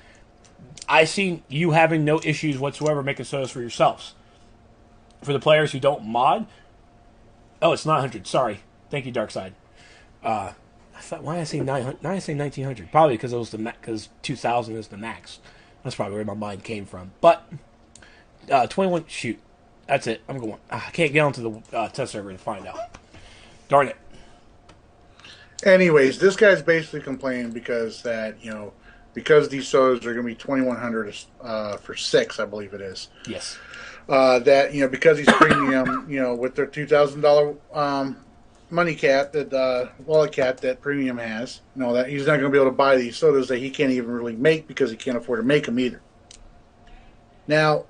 I see you having no issues whatsoever making sodas for yourselves. For the players who don't mod, it's 900. Sorry, thank you, Darkside. I thought, why did I say 900? Why did I say 1900? Probably because it was because 2000 is the max. That's probably where my mind came from. But 21. Shoot, that's it. I'm going. I can't get onto the test server to find out. Darn it. Anyways, this guy's basically complaining because these sodas are going to be $2,100 for 6, I believe it is. Yes. That because he's premium, with their $2,000 money cap, that wallet cap that premium has, that he's not going to be able to buy these sodas that he can't even really make because he can't afford to make them either. Now,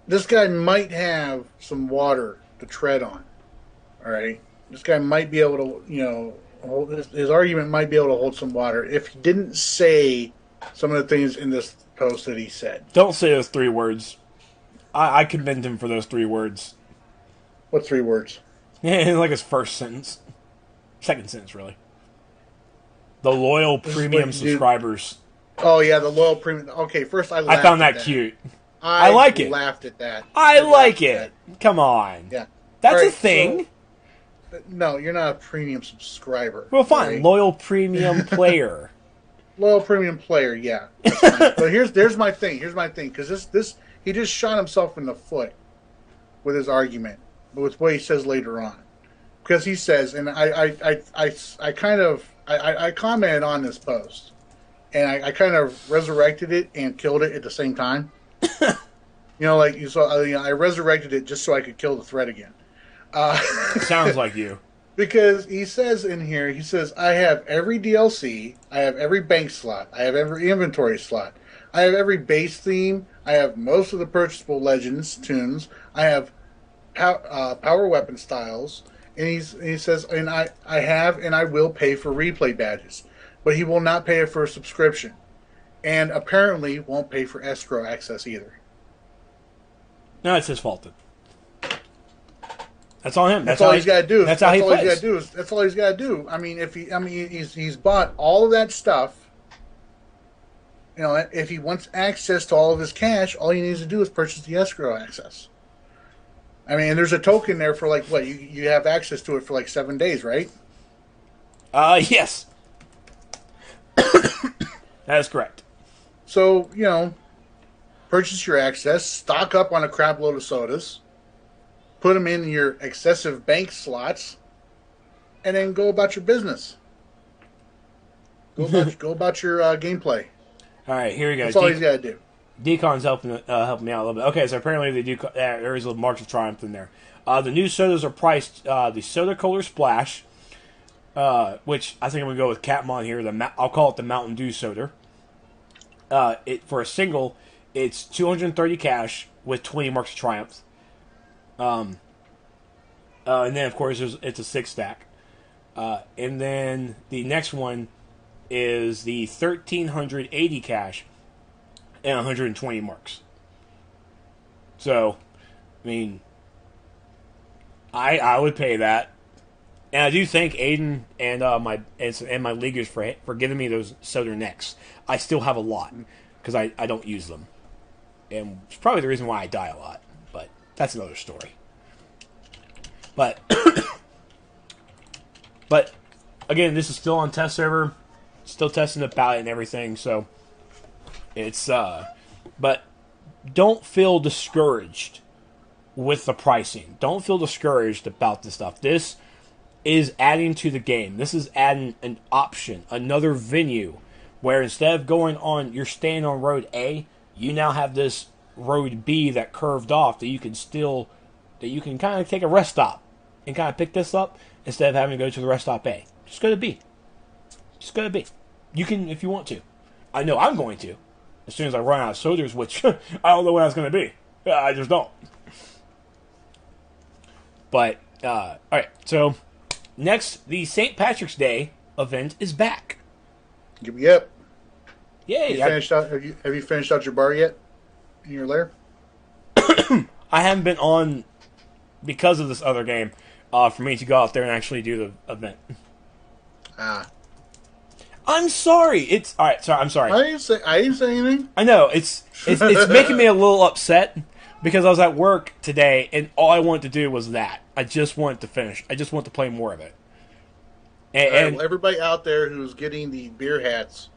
this guy might have some water to tread on. All right, this guy might be able to, his argument might be able to hold some water if he didn't say some of the things in this post that he said. Don't say those 3 words. I commend him for those 3 words. What 3 words? Yeah, his first sentence. Second sentence, really. The loyal premium subscribers. Oh, yeah, the loyal premium. Okay, first I laughed I found that cute. I like it. Laughed at that. I like it. Come on. Yeah. That's a thing. So, no, you're not a premium subscriber. Well, fine. Right? Loyal premium player. Loyal premium player, yeah. But here's my thing. Because this he just shot himself in the foot with his argument, with what he says later on. Because he says, and I commented on this post, and I kind of resurrected it and killed it at the same time. Like you saw, I resurrected it just so I could kill the thread again. Sounds like you. Because he says in here, I have every DLC, I have every bank slot, I have every inventory slot, I have every base theme, I have most of the purchasable legends tunes, I have power weapon styles, and he says, and I have and I will pay for replay badges, but he will not pay for a subscription, and apparently won't pay for escrow access either. No, it's his fault. That's on him. That's all he's got to do. That's all he's got to do. That's all he's got to do. I mean, he's bought all of that stuff. If he wants access to all of his cash, all he needs to do is purchase the escrow access. I mean, there's a token there for like what you have access to it for like 7 days, right? Yes, that is correct. So purchase your access, stock up on a crap load of sodas, put them in your excessive bank slots, and then go about your business. Go about your gameplay. All right, here we go. That's all he's got to do. Decon's helping me out a little bit. Okay, so apparently they do. There is a March of Triumph in there. The new sodas are priced. The Soda Cola Splash, which I think I'm gonna go with Catmon here. I'll call it the Mountain Dew soda. For a single, it's 230 cash with 20 Marks of Triumph. And then of course it's a 6-stack. And then the next one is the 1380 cash and 120 marks. So, I mean, I would pay that, and I do thank Aiden and my leaguers for giving me those soda necks. I still have a lot because I don't use them, and it's probably the reason why I die a lot. But that's another story. But but again, this is still on test server, still testing the palette and everything. So it's but don't feel discouraged with the pricing. Don't feel discouraged about this stuff. This is adding to the game. This is adding an option, another venue, where instead of you're staying on road A, you now have this road B that curved off that you can kind of take a rest stop and kind of pick this up instead of having to go to the rest stop A. Just go to B. Just go to B. You can if you want to. I know I'm going to. As soon as I run out of sodas, which I don't know when that's going to be. I just don't. But, alright, so next, the St. Patrick's Day event is back. Yep. Yay. Have you finished out your bar yet? In your lair? I haven't been on, because of this other game, for me to go out there and actually do the event. I'm sorry. Alright, I'm sorry. I didn't say anything. I know, it's making me a little upset. Because I was at work today, and all I wanted to do was that. I just wanted to finish. I just wanted to play more of it. And well, everybody out there who's getting the beer hats,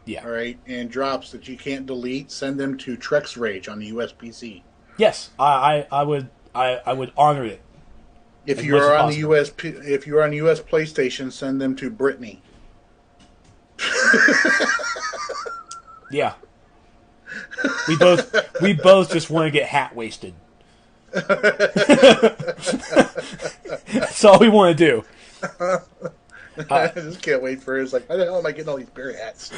yeah, all right, and drops that you can't delete, send them to Trexlight on the USPC. Yes, I would honor it. If you are on the US PlayStation, send them to Brittany. Yeah. We both just want to get hat wasted. That's all we want to do. I just can't wait for it. It's like, how the hell am I getting all these bear hats?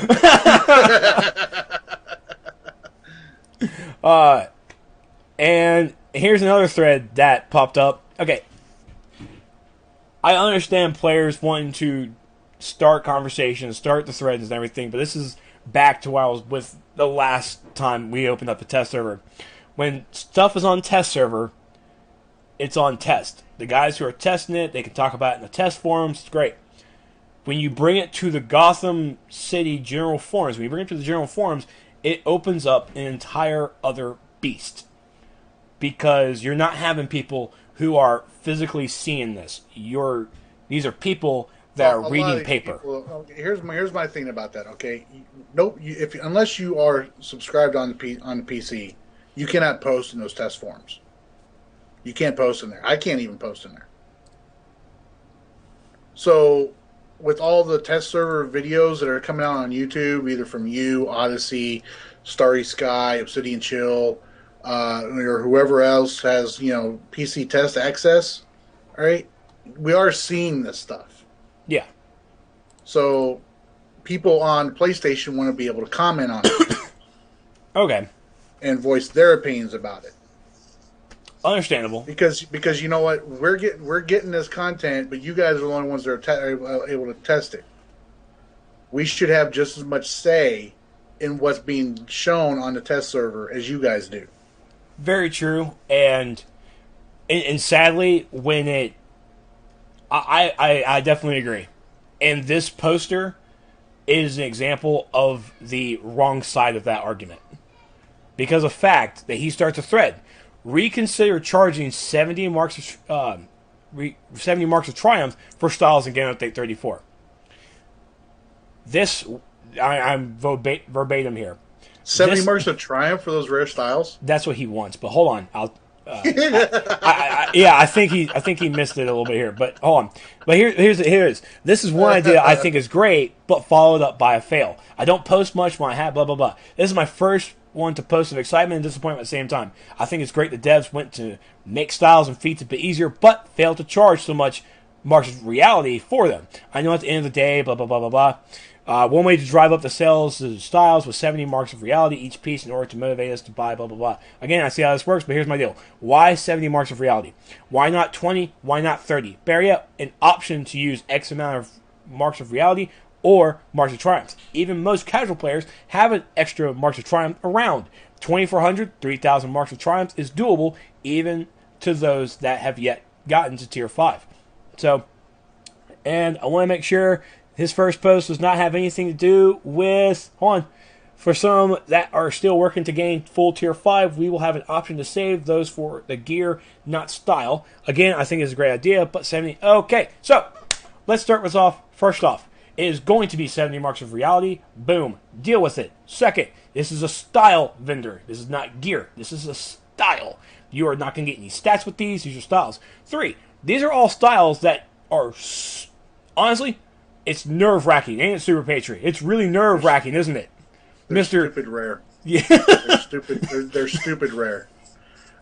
And here's another thread that popped up. Okay. I understand players wanting to start conversations, start the threads and everything, but this is back to what I was with the last time we opened up a test server. When stuff is on test server, it's on test. The guys who are testing it, they can talk about it in the test forums. It's great. When you bring it to the Gotham City general forums, it opens up an entire other beast. Because you're not having people who are physically seeing this. These are people that are reading paper. People, here's my thing about that. Okay, nope. Unless you are subscribed on the PC, you cannot post in those test forums. You can't post in there. I can't even post in there. So, with all the test server videos that are coming out on YouTube, either from you, Odyssey, Starry Sky, Obsidian Chill, or whoever else has PC test access, all right, we are seeing this stuff. Yeah. So, people on PlayStation want to be able to comment on it. Okay. And voice their opinions about it. Understandable. Because you know what, we're getting this content, but you guys are the only ones that are able to test it. We should have just as much say in what's being shown on the test server as you guys do. Very true, and sadly, when I definitely agree. And this poster is an example of the wrong side of that argument. Because of fact that he starts a thread. reconsider charging 70 marks of 70 marks of triumph for styles in Game Update 34. This, I'm verbatim here. 70 marks of triumph for those rare styles? That's what he wants, but hold on. I think he missed it a little bit here, but hold on. But here's this is one idea I think is great, but followed up by a fail. I don't post much when I have blah blah blah. This is my first one to post of excitement and disappointment at the same time. I think it's great the devs went to make styles and feats a bit easier, but failed to charge so much marks of reality for them. I know at the end of the day, blah blah blah blah blah. One way to drive up the sales of styles was 70 marks of reality each piece in order to motivate us to buy, blah, blah, blah. Again, I see how this works, but here's my deal. Why 70 marks of reality? Why not 20? Why not 30? Bury up an option to use X amount of marks of reality or marks of triumph. Even most casual players have an extra marks of triumph around. 2,400, 3,000 marks of triumph is doable even to those that have yet gotten to tier 5. So, and I want to make sure his first post does not have anything to do with, hold on, for some that are still working to gain full tier 5, we will have an option to save those for the gear, not style. Again, I think it's a great idea, but 70, okay, so let's start this off. First off, it is going to be 70 marks of reality. Boom, deal with it. Second, this is a style vendor. This is not gear. This is a style. You are not going to get any stats with these. These are styles. 3, these are all styles that are, honestly, it's nerve-wracking, ain't it, Super Patriot? It's really nerve-wracking, isn't it? They're stupid rare. Yeah. They're stupid. They're stupid rare.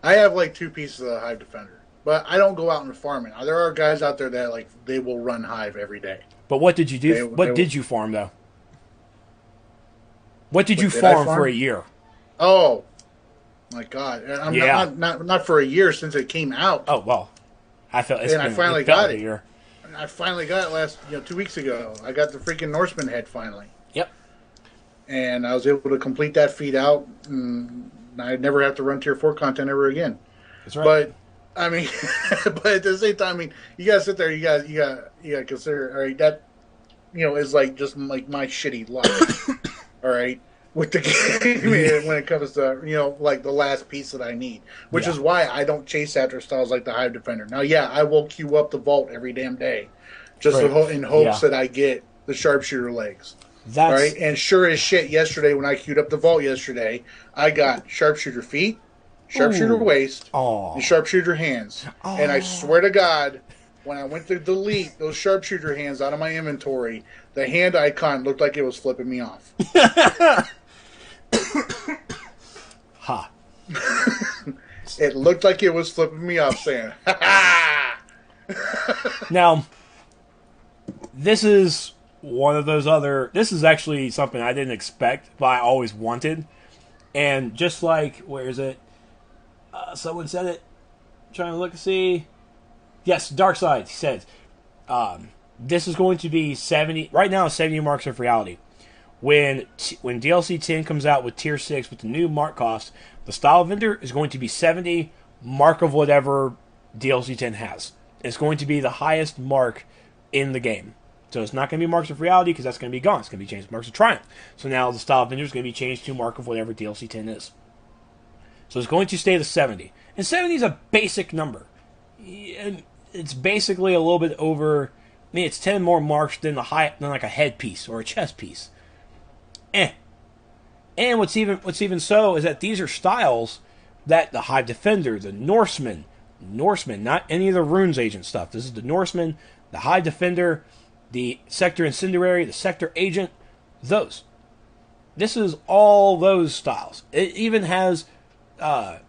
I have like 2 pieces of the Hive Defender, but I don't go out and farm it. There are guys out there that they will run Hive every day. But what did you do? What did you farm though? What did you farm for a year? Oh my God! Not for a year since it came out. Oh well, I finally got it. I finally got it last 2 weeks ago. I got the freaking Norseman head finally. Yep. And I was able to complete that feat out, and I'd never have to run tier 4 content ever again. That's right. But I mean, but at the same time, I mean, you gotta sit there. You gotta consider. All right, that is like just like my shitty luck. All right, with the game when it comes to like the last piece that I need, which is why I don't chase after styles like the Hive Defender. Now, I will queue up the vault every damn day, just in hopes that I get the sharpshooter legs. All right, and sure as shit, yesterday when I queued up the vault yesterday, I got sharpshooter feet, sharpshooter waist, and sharpshooter hands. And I swear to God, when I went to delete those sharpshooter hands out of my inventory, the hand icon looked like it was flipping me off. Ha. It looked like it was flipping me off, saying, ha ha! Now, this is one of those this is actually something I didn't expect, but I always wanted. And just like, where is it? Someone said it. I'm trying to look and see. Yes, Darkside says, this is going to be 70, right now 70 marks of reality. When DLC 10 comes out with tier 6 with the new mark cost, the style vendor is going to be 70 mark of whatever DLC 10 has. It's going to be the highest mark in the game. So it's not going to be marks of reality because that's going to be gone. It's going to be changed to marks of triumph. So now the style vendor is going to be changed to mark of whatever DLC 10 is. So it's going to stay the 70. And 70 is a basic number. It's basically a little bit over. I mean, it's 10 more marks than like a headpiece or a chest piece. And what's even so is that these are styles that the Hive Defender, the Norseman, not any of the Runes Agent stuff. This is the Norseman, the Hive Defender, the Sector Incendiary, the Sector Agent, those. This is all those styles. It even has, the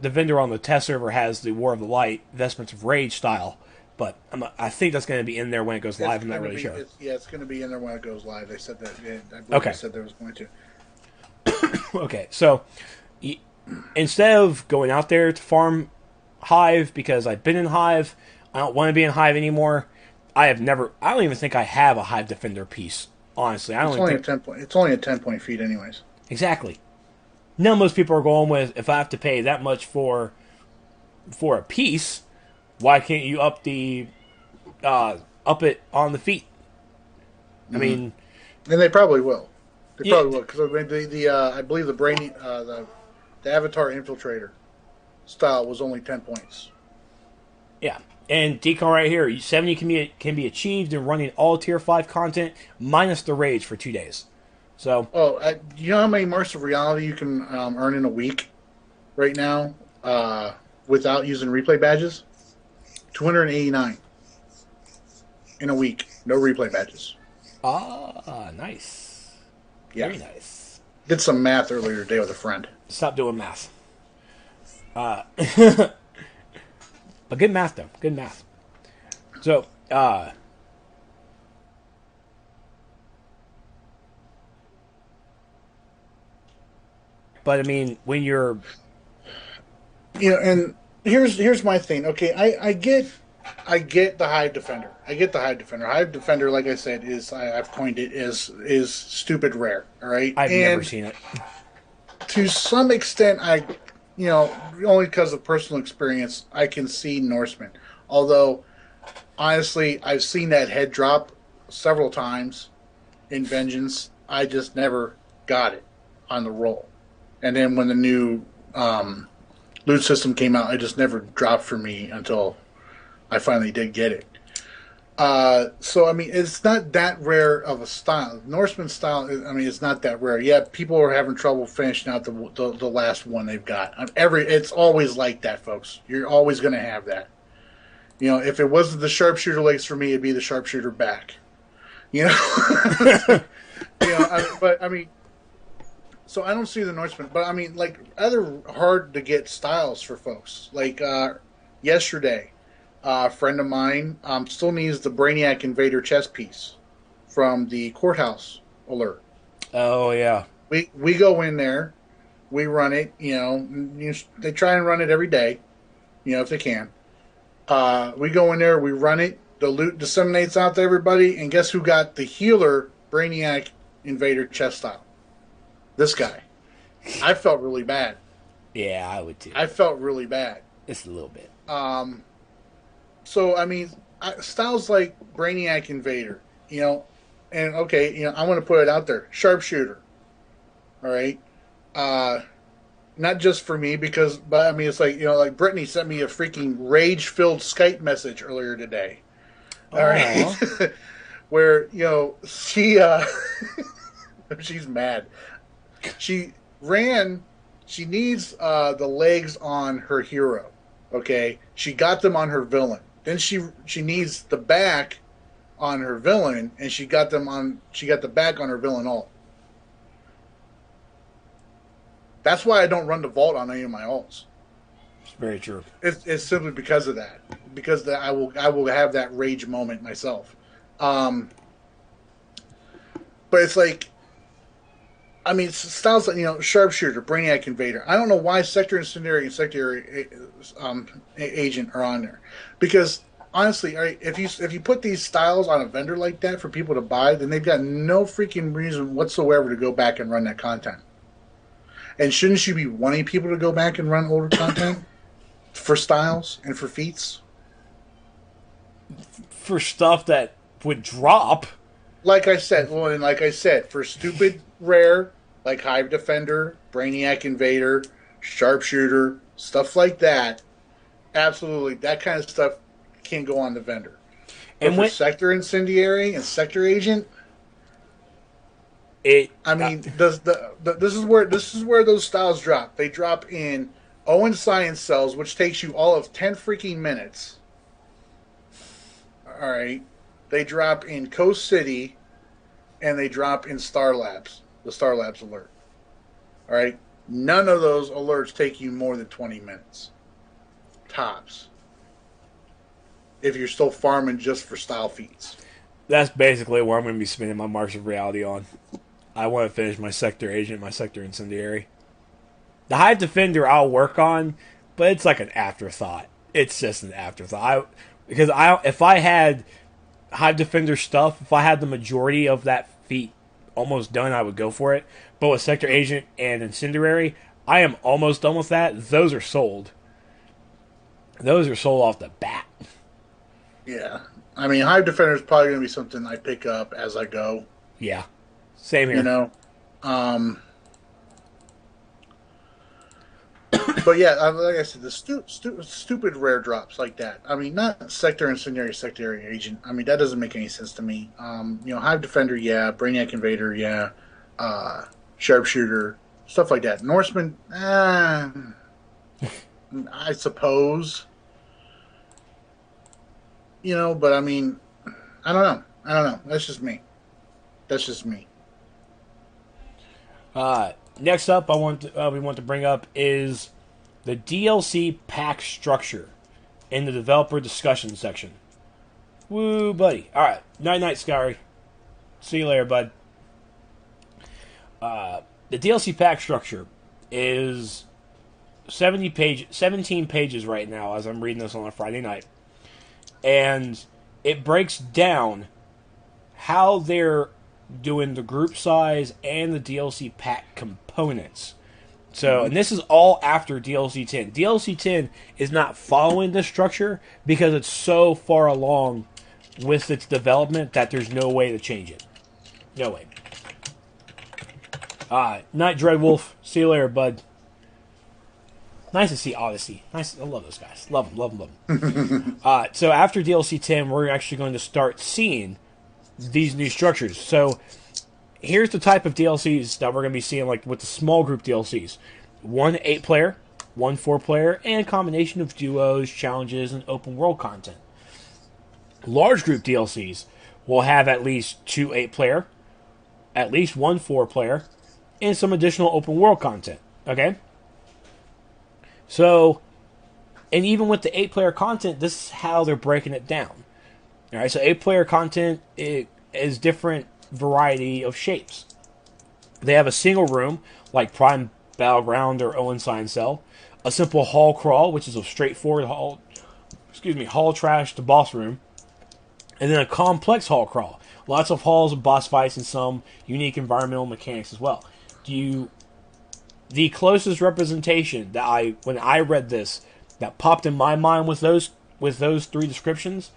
vendor on the test server has the War of the Light, Vestments of Rage style, but I think that's going to be in there when it goes live. I'm not really sure. It's going to be in there when it goes live. They said that. I believe they said there was going to. Okay, so instead of going out there to farm Hive, because I've been in Hive, I don't want to be in Hive anymore. I don't even think I have a Hive Defender piece, honestly. It's only a 10-point feat anyways. Exactly. Now most people are going with, if I have to pay that much for a piece, why can't you up it on the feet? I mean, and they probably will. Probably will, because I believe the Avatar Infiltrator style was only 10 points. Yeah. And decon right here, 70 can be achieved in running all Tier 5 content minus the rage for 2 days. So. You know how many marks of reality you can earn in a week right now without using replay badges? 289 in a week. No replay badges. Ah, nice. Yeah. Very nice. Did some math earlier today with a friend. Stop doing math. But good math, though. Good math. So, but I mean, when you're... And here's my thing. Okay, I get the Hive Defender. Hive Defender, like I said, I've coined it, is stupid rare. All right? I've never seen it. To some extent, only because of personal experience, I can see Norseman. Although, honestly, I've seen that head drop several times in Vengeance. I just never got it on the roll. And then when the new loot system came out, it just never dropped for me until I finally did get it. So, I mean, it's not that rare of a style. Norseman style, I mean, it's not that rare. Yeah, people are having trouble finishing out the last one they've got. It's always like that, folks. You're always going to have that. If it wasn't the sharpshooter legs for me, it'd be the sharpshooter back. But, I mean, so I don't see the Norseman. But, I mean, like, other hard-to-get styles for folks. Like, yesterday... a friend of mine still needs the Brainiac Invader chess piece from the courthouse alert. Oh, yeah. We go in there, we run it, they try and run it every day, if they can. We go in there, we run it, the loot disseminates out to everybody, and guess who got the healer Brainiac Invader chess style? This guy. I felt really bad. Yeah, I would too. I felt really bad. Just a little bit. So, I mean, styles like Brainiac Invader, and okay, I want to put it out there. Sharpshooter. All right. Not just for me but I mean, it's like, like Brittany sent me a freaking rage-filled Skype message earlier today. All right. Where, she, she's mad. She needs the legs on her hero. Okay. She got them on her villain. Then she needs the back on her villain, and she got the back on her villain alt. That's why I don't run the vault on any of my alts. It's very true. It's simply because of that. Because I will have that rage moment myself. But it's like, I mean, styles like, Sharpshooter, Brainiac Invader. I don't know why Sector Incendiary and Sector Agent are on there. Because, honestly, if you put these styles on a vendor like that for people to buy, then they've got no freaking reason whatsoever to go back and run that content. And shouldn't you be wanting people to go back and run older content for styles and for feats? For stuff that would drop. Like I said, for stupid rare, like Hive Defender, Brainiac Invader, Sharpshooter, stuff like that, absolutely, that kind of stuff can go on the vendor. And for Sector Incendiary and Sector Agent, this is where those styles drop. They drop in Owen Science Cells, which takes you all of 10 freaking minutes. All right. They drop in Coast City, and they drop in Star Labs, the Star Labs alert. All right? None of those alerts take you more than 20 minutes. Tops. If you're still farming just for style feats. That's basically where I'm going to be spending my marks of reality on. I want to finish my Sector Agent, my Sector Incendiary. The Hive Defender I'll work on, but it's like an afterthought. It's just an afterthought. If I had Hive Defender stuff, if I had the majority of that feat almost done, I would go for it. But with Sector Agent and Incendiary, I am almost done with that. Those are sold. Those are sold off the bat. Yeah. I mean, Hive Defender is probably going to be something I pick up as I go. Yeah. Same here. But yeah, like I said, the stupid rare drops like that. I mean, not Sector Incendiary, Sectary Agent. I mean, that doesn't make any sense to me. Hive Defender, yeah. Brainiac Invader, yeah. Sharpshooter, stuff like that. Norseman, I suppose. But I mean, I don't know. That's just me. Next up, we want to bring up is the DLC pack structure in the developer discussion section. Woo, buddy. All right, night, Scary. See you later, bud. The DLC pack structure is 17 pages right now as I'm reading this on a Friday night. And it breaks down how they're doing the group size and the DLC pack components. So, and this is all after DLC 10. DLC 10 is not following this structure because it's so far along with its development that there's no way to change it. No way. Night, Dreadwolf. See you later, bud. Nice to see Odyssey. Nice. I love those guys. Love them. So after DLC 10, we're actually going to start seeing these new structures. So here's the type of DLCs that we're going to be seeing, like with the small group DLCs. 1 8-player, 1 4-player, and a combination of duos, challenges, and open world content. Large group DLCs will have at least 2 8-player, at least 1 4-player, and some additional open world content. Okay? So, and even with the 8-player content, this is how they're breaking it down. Alright, so 8-player content is different variety of shapes. They have a single room, like Prime Battleground or Owenstein Cell, a simple hall crawl, which is a straightforward hall trash to boss room, and then a complex hall crawl. Lots of halls and boss fights and some unique environmental mechanics as well. The closest representation that when I read this, that popped in my mind with those 3 descriptions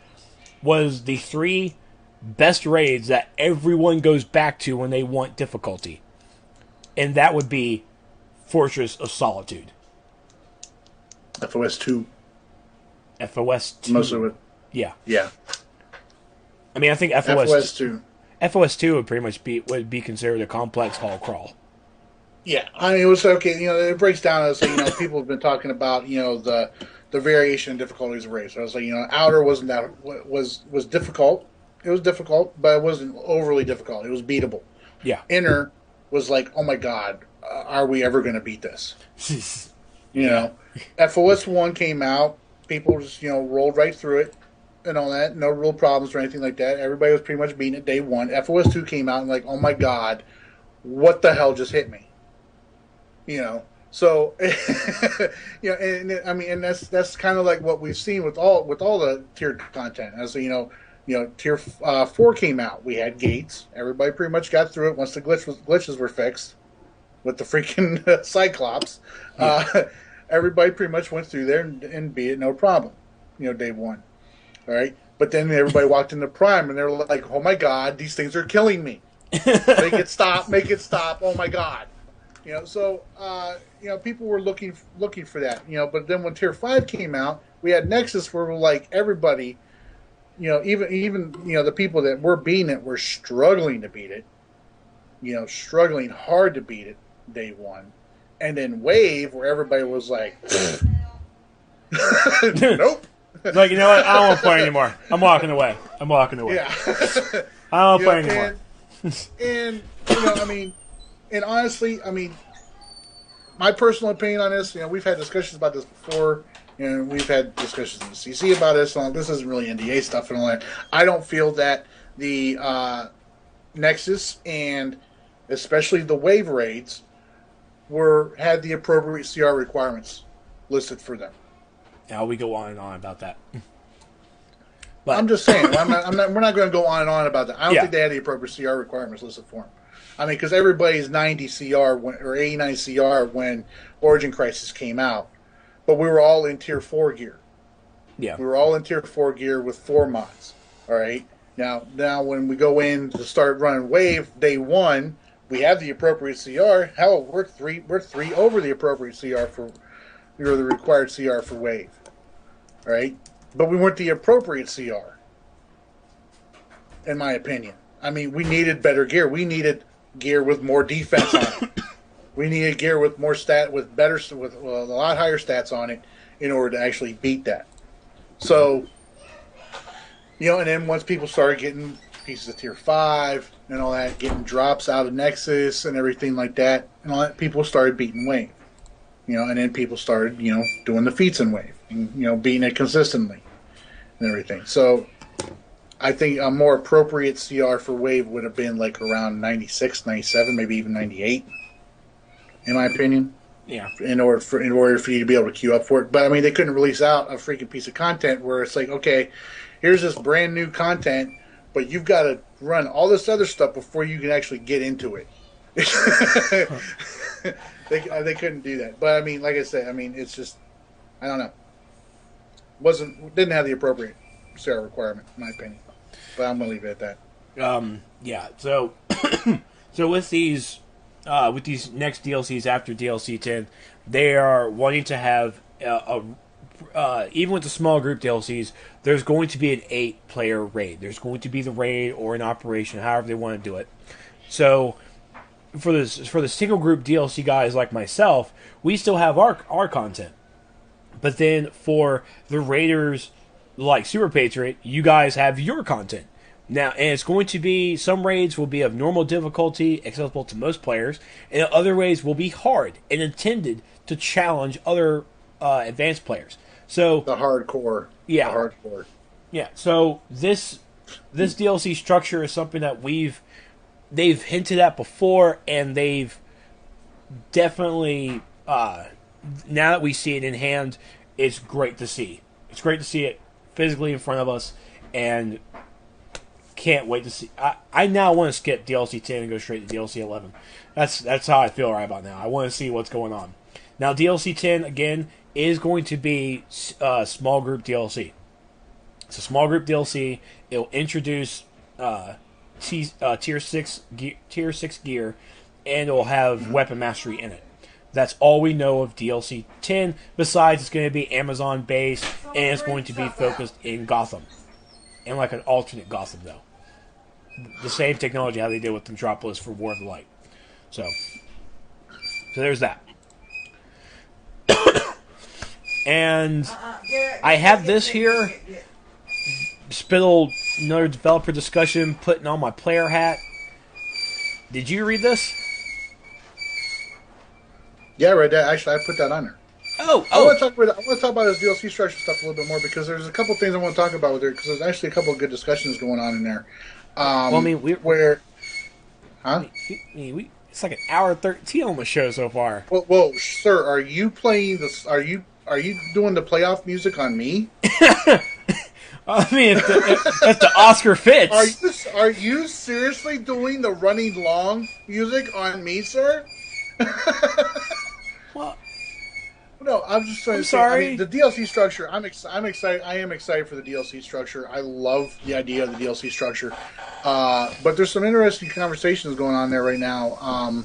was the 3 best raids that everyone goes back to when they want difficulty. And that would be Fortress of Solitude. FOS 2. FOS 2. Most of it. Yeah. Yeah. I mean, I think FOS 2. FOS 2 would pretty much be considered a complex hall crawl. Yeah, I mean, it was okay. It breaks down as people have been talking about the variation in difficulties of raids. So I was like, outer wasn't that was difficult. It was difficult, but it wasn't overly difficult. It was beatable. Yeah. Inner was like, oh my god, are we ever going to beat this? FOS 1 came out. People just rolled right through it and all that. No real problems or anything like that. Everybody was pretty much beating it day 1. FOS 2 came out and like, oh my god, what the hell just hit me? So and I mean, and that's kind of like what we've seen with all the tiered content. As tier 4 came out, we had gates. Everybody pretty much got through it once the glitches were fixed with the freaking Cyclops. Yeah. Everybody pretty much went through there and beat it, no problem. Day 1. All right, but then everybody walked into Prime and they're like, "Oh my god, these things are killing me! Make it stop! Make it stop! Oh my god!" So people were looking for that. But then when Tier 5 came out, we had Nexus, where like everybody, even the people that were beating it were struggling to beat it. Struggling hard to beat it day 1, and then Wave, where everybody was like, "Nope." Like, you know what? I don't want to play anymore. I'm walking away. Yeah. I don't want to play anymore. And I mean. And honestly, I mean, my personal opinion on this, we've had discussions about this before. We've had discussions in the CC about this. This isn't really NDA stuff and all that. I don't feel that the Nexus and especially the Wave raids had the appropriate CR requirements listed for them. Yeah, we go on and on about that. But I'm just saying, we're not going to go on and on about that. I don't think they had the appropriate CR requirements listed for them. I mean, because everybody's 90 CR or 89 CR when Origin Crisis came out, but we were all in Tier 4 gear. Yeah, we were all in Tier 4 gear with 4 mods. All right. Now when we go in to start running Wave day 1, we have the appropriate CR. Hell, we're three over the appropriate CR for We were the required CR for Wave, right? But we weren't the appropriate CR, in my opinion. I mean, we needed better gear. We needed gear with more defense on it. We needed gear with more with a lot higher stats on it in order to actually beat that. So, and then once people started getting pieces of Tier 5 and all that, getting drops out of Nexus and everything like that, and all that, people started beating Wave. And then people started, doing the feats in Wave, and, beating it consistently and everything. So, I think a more appropriate CR for Wave would have been like around 96, 97, maybe even 98, in my opinion. Yeah. In order for you to be able to queue up for it. But, I mean, they couldn't release out a freaking piece of content where it's like, okay, here's this brand new content, but you've got to run all this other stuff before you can actually get into it. They couldn't do that. But, I mean, like I said, I mean, it's just, I don't know. Didn't have the appropriate CR requirement, in my opinion. But I'm going to leave it at that. Yeah. So, so with these next DLCs after DLC 10, they are wanting to have even with the small group DLCs, there's going to be an 8-player raid. There's going to be the raid or an operation, however they want to do it. So for the single group DLC guys like myself, we still have our content. But then for the raiders like Super Patriot, you guys have your content. Now, and it's going to be, some raids will be of normal difficulty, accessible to most players, and other raids will be hard and intended to challenge other advanced players. So the hardcore. Yeah. The hardcore. Yeah. So this DLC structure is something that they've hinted at before, and they've definitely now that we see it in hand, it's great to see. It's great to see it physically in front of us, and can't wait to see. I now want to skip DLC 10 and go straight to DLC 11. That's how I feel right about now. I want to see what's going on. Now, DLC 10 again is going to be small group DLC. It's a small group DLC. It'll introduce tier 6 gear, and it'll have weapon mastery in it. That's all we know of DLC 10. Besides, it's going to be Amazon based, and it's going to be focused in Gotham, and like an alternate Gotham though. The same technology how they did with Metropolis for War of the Light. So there's that. And I have this here. Spittle, another developer discussion, putting on my player hat. Did you read this? Yeah, I read that. Actually, I put that on there. Oh. I want to talk about this DLC structure stuff a little bit more, because there's a couple things I want to talk about with it, because there's actually a couple of good discussions going on in there. Well, I mean, it's like an hour 13 on the show so far. Well, sir, are you playing this? Are you doing the playoff music on me? I mean, if the Oscar fits. Are you seriously doing the running long music on me, sir? Well, no, I'm just trying to say. Sorry. I mean, the DLC structure. I'm excited. I am excited for the DLC structure. I love the idea of the DLC structure. But there's some interesting conversations going on there right now.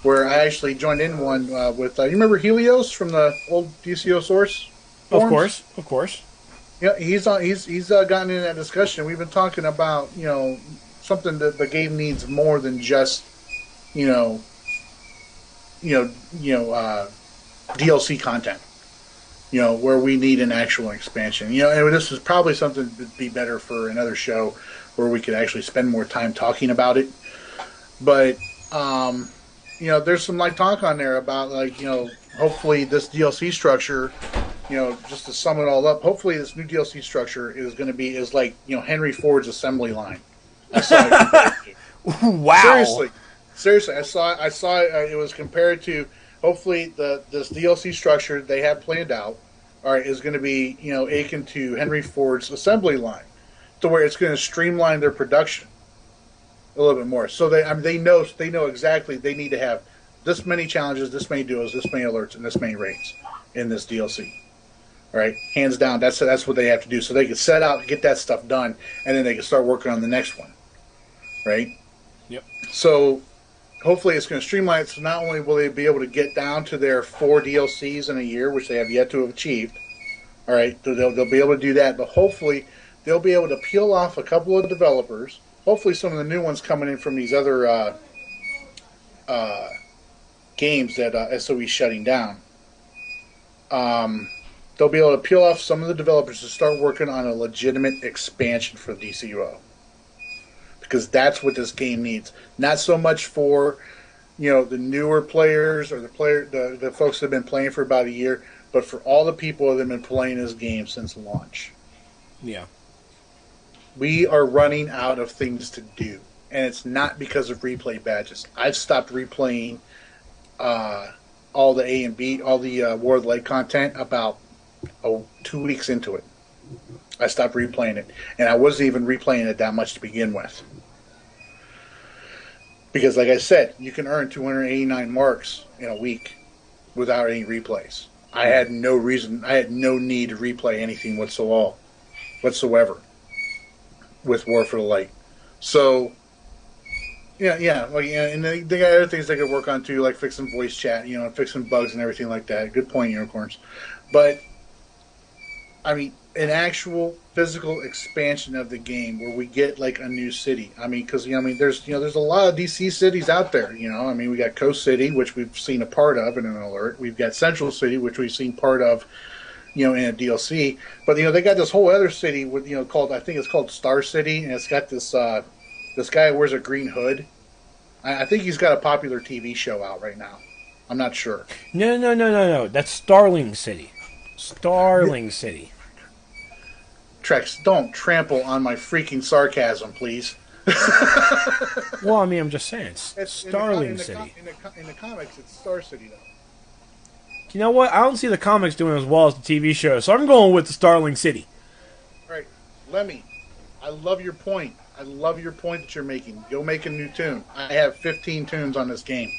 Where I actually joined in one with. You remember Helios from the old DCUO Source forums? Of course. Yeah, he's gotten in that discussion. We've been talking about something that the game needs more than just DLC content, where we need an actual expansion. And this is probably something that'd be better for another show where we could actually spend more time talking about it. But, there's some talk on there about hopefully this DLC structure, just to sum it all up, hopefully this new DLC structure is going to be like Henry Ford's assembly line. I saw it. Wow. Seriously, I saw it was compared to, hopefully this DLC structure they have planned out, all right, is going to be akin to Henry Ford's assembly line, to where it's going to streamline their production a little bit more. So they know exactly they need to have this many challenges, this many duos, this many alerts, and this many raids in this DLC. All right, hands down, that's what they have to do, so they can set out, get that stuff done, and then they can start working on the next one. Right. Yep. So hopefully it's going to streamline it. So not only will they be able to get down to their 4 DLCs in a year, which they have yet to have achieved. All right, so they'll be able to do that, but hopefully they'll be able to peel off a couple of developers. Hopefully, some of the new ones coming in from these other games that SOE's shutting down. They'll be able to peel off some of the developers to start working on a legitimate expansion for DCUO, because that's what this game needs. Not so much for the newer players or the folks that have been playing for about a year, but for all the people that have been playing this game since launch. Yeah. We are running out of things to do. And it's not because of replay badges. I've stopped replaying all the A and B, all the War of the Lake content about 2 weeks into it. I stopped replaying it. And I wasn't even replaying it that much to begin with. Because, like I said, you can earn 289 marks in a week without any replays. I had no need to replay anything whatsoever with War for the Light. So, and they got other things they could work on too, like fixing voice chat, and fixing bugs and everything like that. Good point, Unicorns. But, I mean, an actual physical expansion of the game where we get like a new city. I mean, because there's a lot of DC cities out there. We got Coast City, which we've seen a part of in an alert. We've got Central City, which we've seen part of, in a DLC. But they got this whole other city with I think it's called Star City, and it's got this guy who wears a green hood. I think he's got a popular TV show out right now. I'm not sure. No. That's Starling City. Starling City. Trex, don't trample on my freaking sarcasm, please. Well, I'm just saying. It's Starling City. In the comics, it's Star City, though. You know what? I don't see the comics doing as well as the TV show, so I'm going with the Starling City. All right. Lemmy, I love your point. I love your point that you're making. Go make a new tune. I have 15 tunes on this game.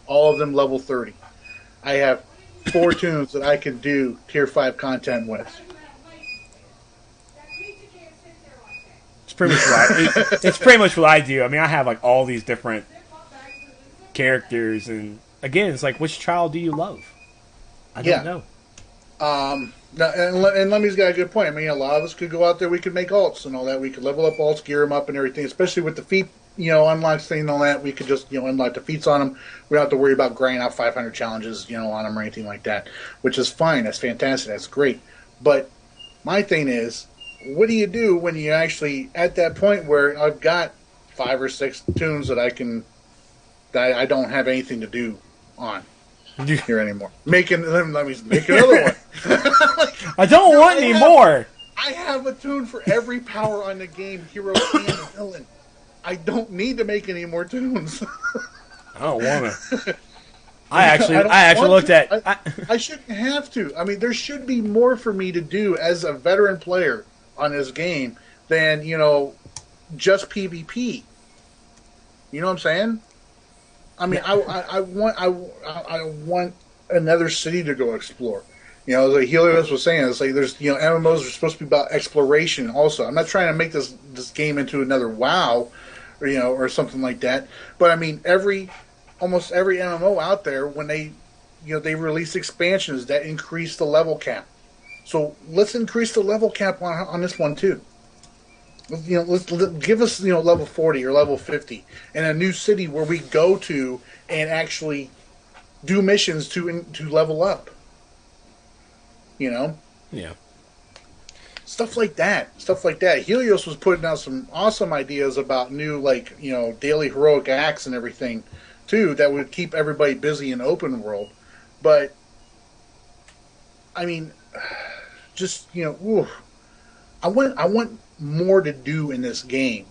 All of them level 30. I have 4 tunes that I can do Tier 5 content with. It's pretty much what I do. I have like all these different characters, and again, it's like, which child do you love? I don't know. And Lemmy's got a good point. A lot of us could go out there. We could make alts and all that. We could level up alts, gear them up, and everything. Especially with the feat, unlocks thing and all that. We could just unlock the feats on them. We don't have to worry about grinding out 500 challenges, on them or anything like that. Which is fine. That's fantastic. That's great. But my thing is, what do you do when you're actually at that point where I've got 5 or 6 tunes that I don't have anything to do on here anymore? Let me make another one. I don't want any more. I have a tune for every power on the game, hero and villain. I don't need to make any more tunes. I don't want to. I actually looked at. I shouldn't have to. There should be more for me to do as a veteran player on this game than just PvP. You know what I'm saying? I want another city to go explore. Like Helios was saying, it's like there's MMOs are supposed to be about exploration. Also, I'm not trying to make this game into another WoW, or something like that. But almost every MMO out there, when they release expansions that increase the level cap. So let's increase the level cap on this one too. Let's give us level 40 or level 50 and a new city where we go to and actually do missions to level up. Yeah. Stuff like that. Helios was putting out some awesome ideas about new daily heroic acts and everything too that would keep everybody busy in open world. But just I want more to do in this game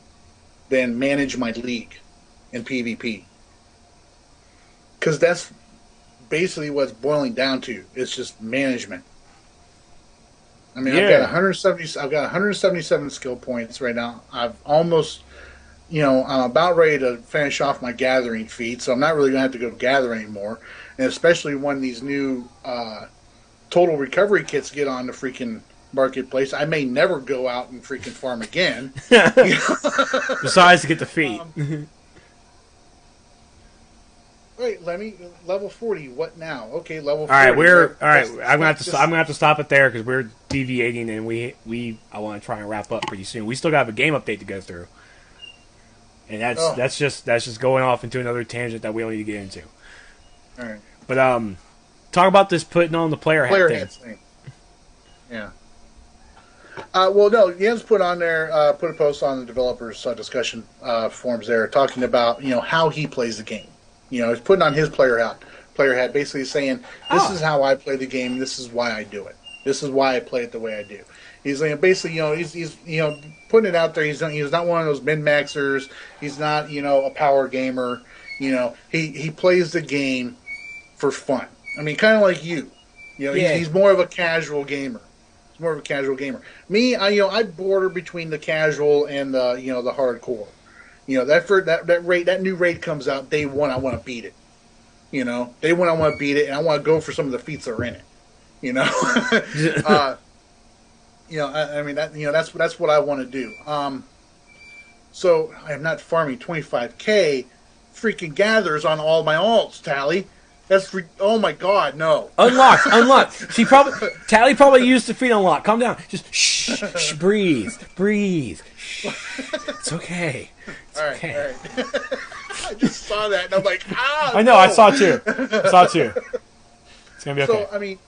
than manage my league in PvP, because that's basically what it's boiling down to. It's just management. I've got 170. I've got 177 skill points right now. I've almost, I'm about ready to finish off my gathering feat, so I'm not really gonna have to go gather anymore. And especially when these new total recovery kits get on the freaking marketplace, I may never go out and freaking farm again. Besides to get the feet. Wait, let me level 40. What now? Okay, level 40. All right, All right. I'm gonna have to stop it there because we're deviating, and I want to try and wrap up pretty soon. We still got a game update to go through, and that's just going off into another tangent that we don't need to get into. All right, but talk about this putting on the player hat thing. Yeah. Well, no, Jens put on there, put a post on the developers' discussion forums there, talking about how he plays the game. He's putting on his player hat, basically saying, "This is how I play the game. This is why I do it. This is why I play it the way I do." He's basically, he's putting it out there. He's not one of those min maxers. He's not a power gamer. He plays the game for fun. I mean, kind of like you. He's more of a casual gamer. He's more of a casual gamer. Me, I border between the casual and the the hardcore. That new raid comes out day one. I want to beat it. Day one I want to beat it, and I want to go for some of the feats that are in it. I mean that's what I want to do. So I am not farming 25K freaking gathers on all my alts, Tally. Oh my god, no. Unlock. Tally probably used the feat unlock. Calm down. Just shh, breathe. It's okay. It's okay. All right. I just saw that and I'm like, I know, no. I saw it too. It's gonna be okay.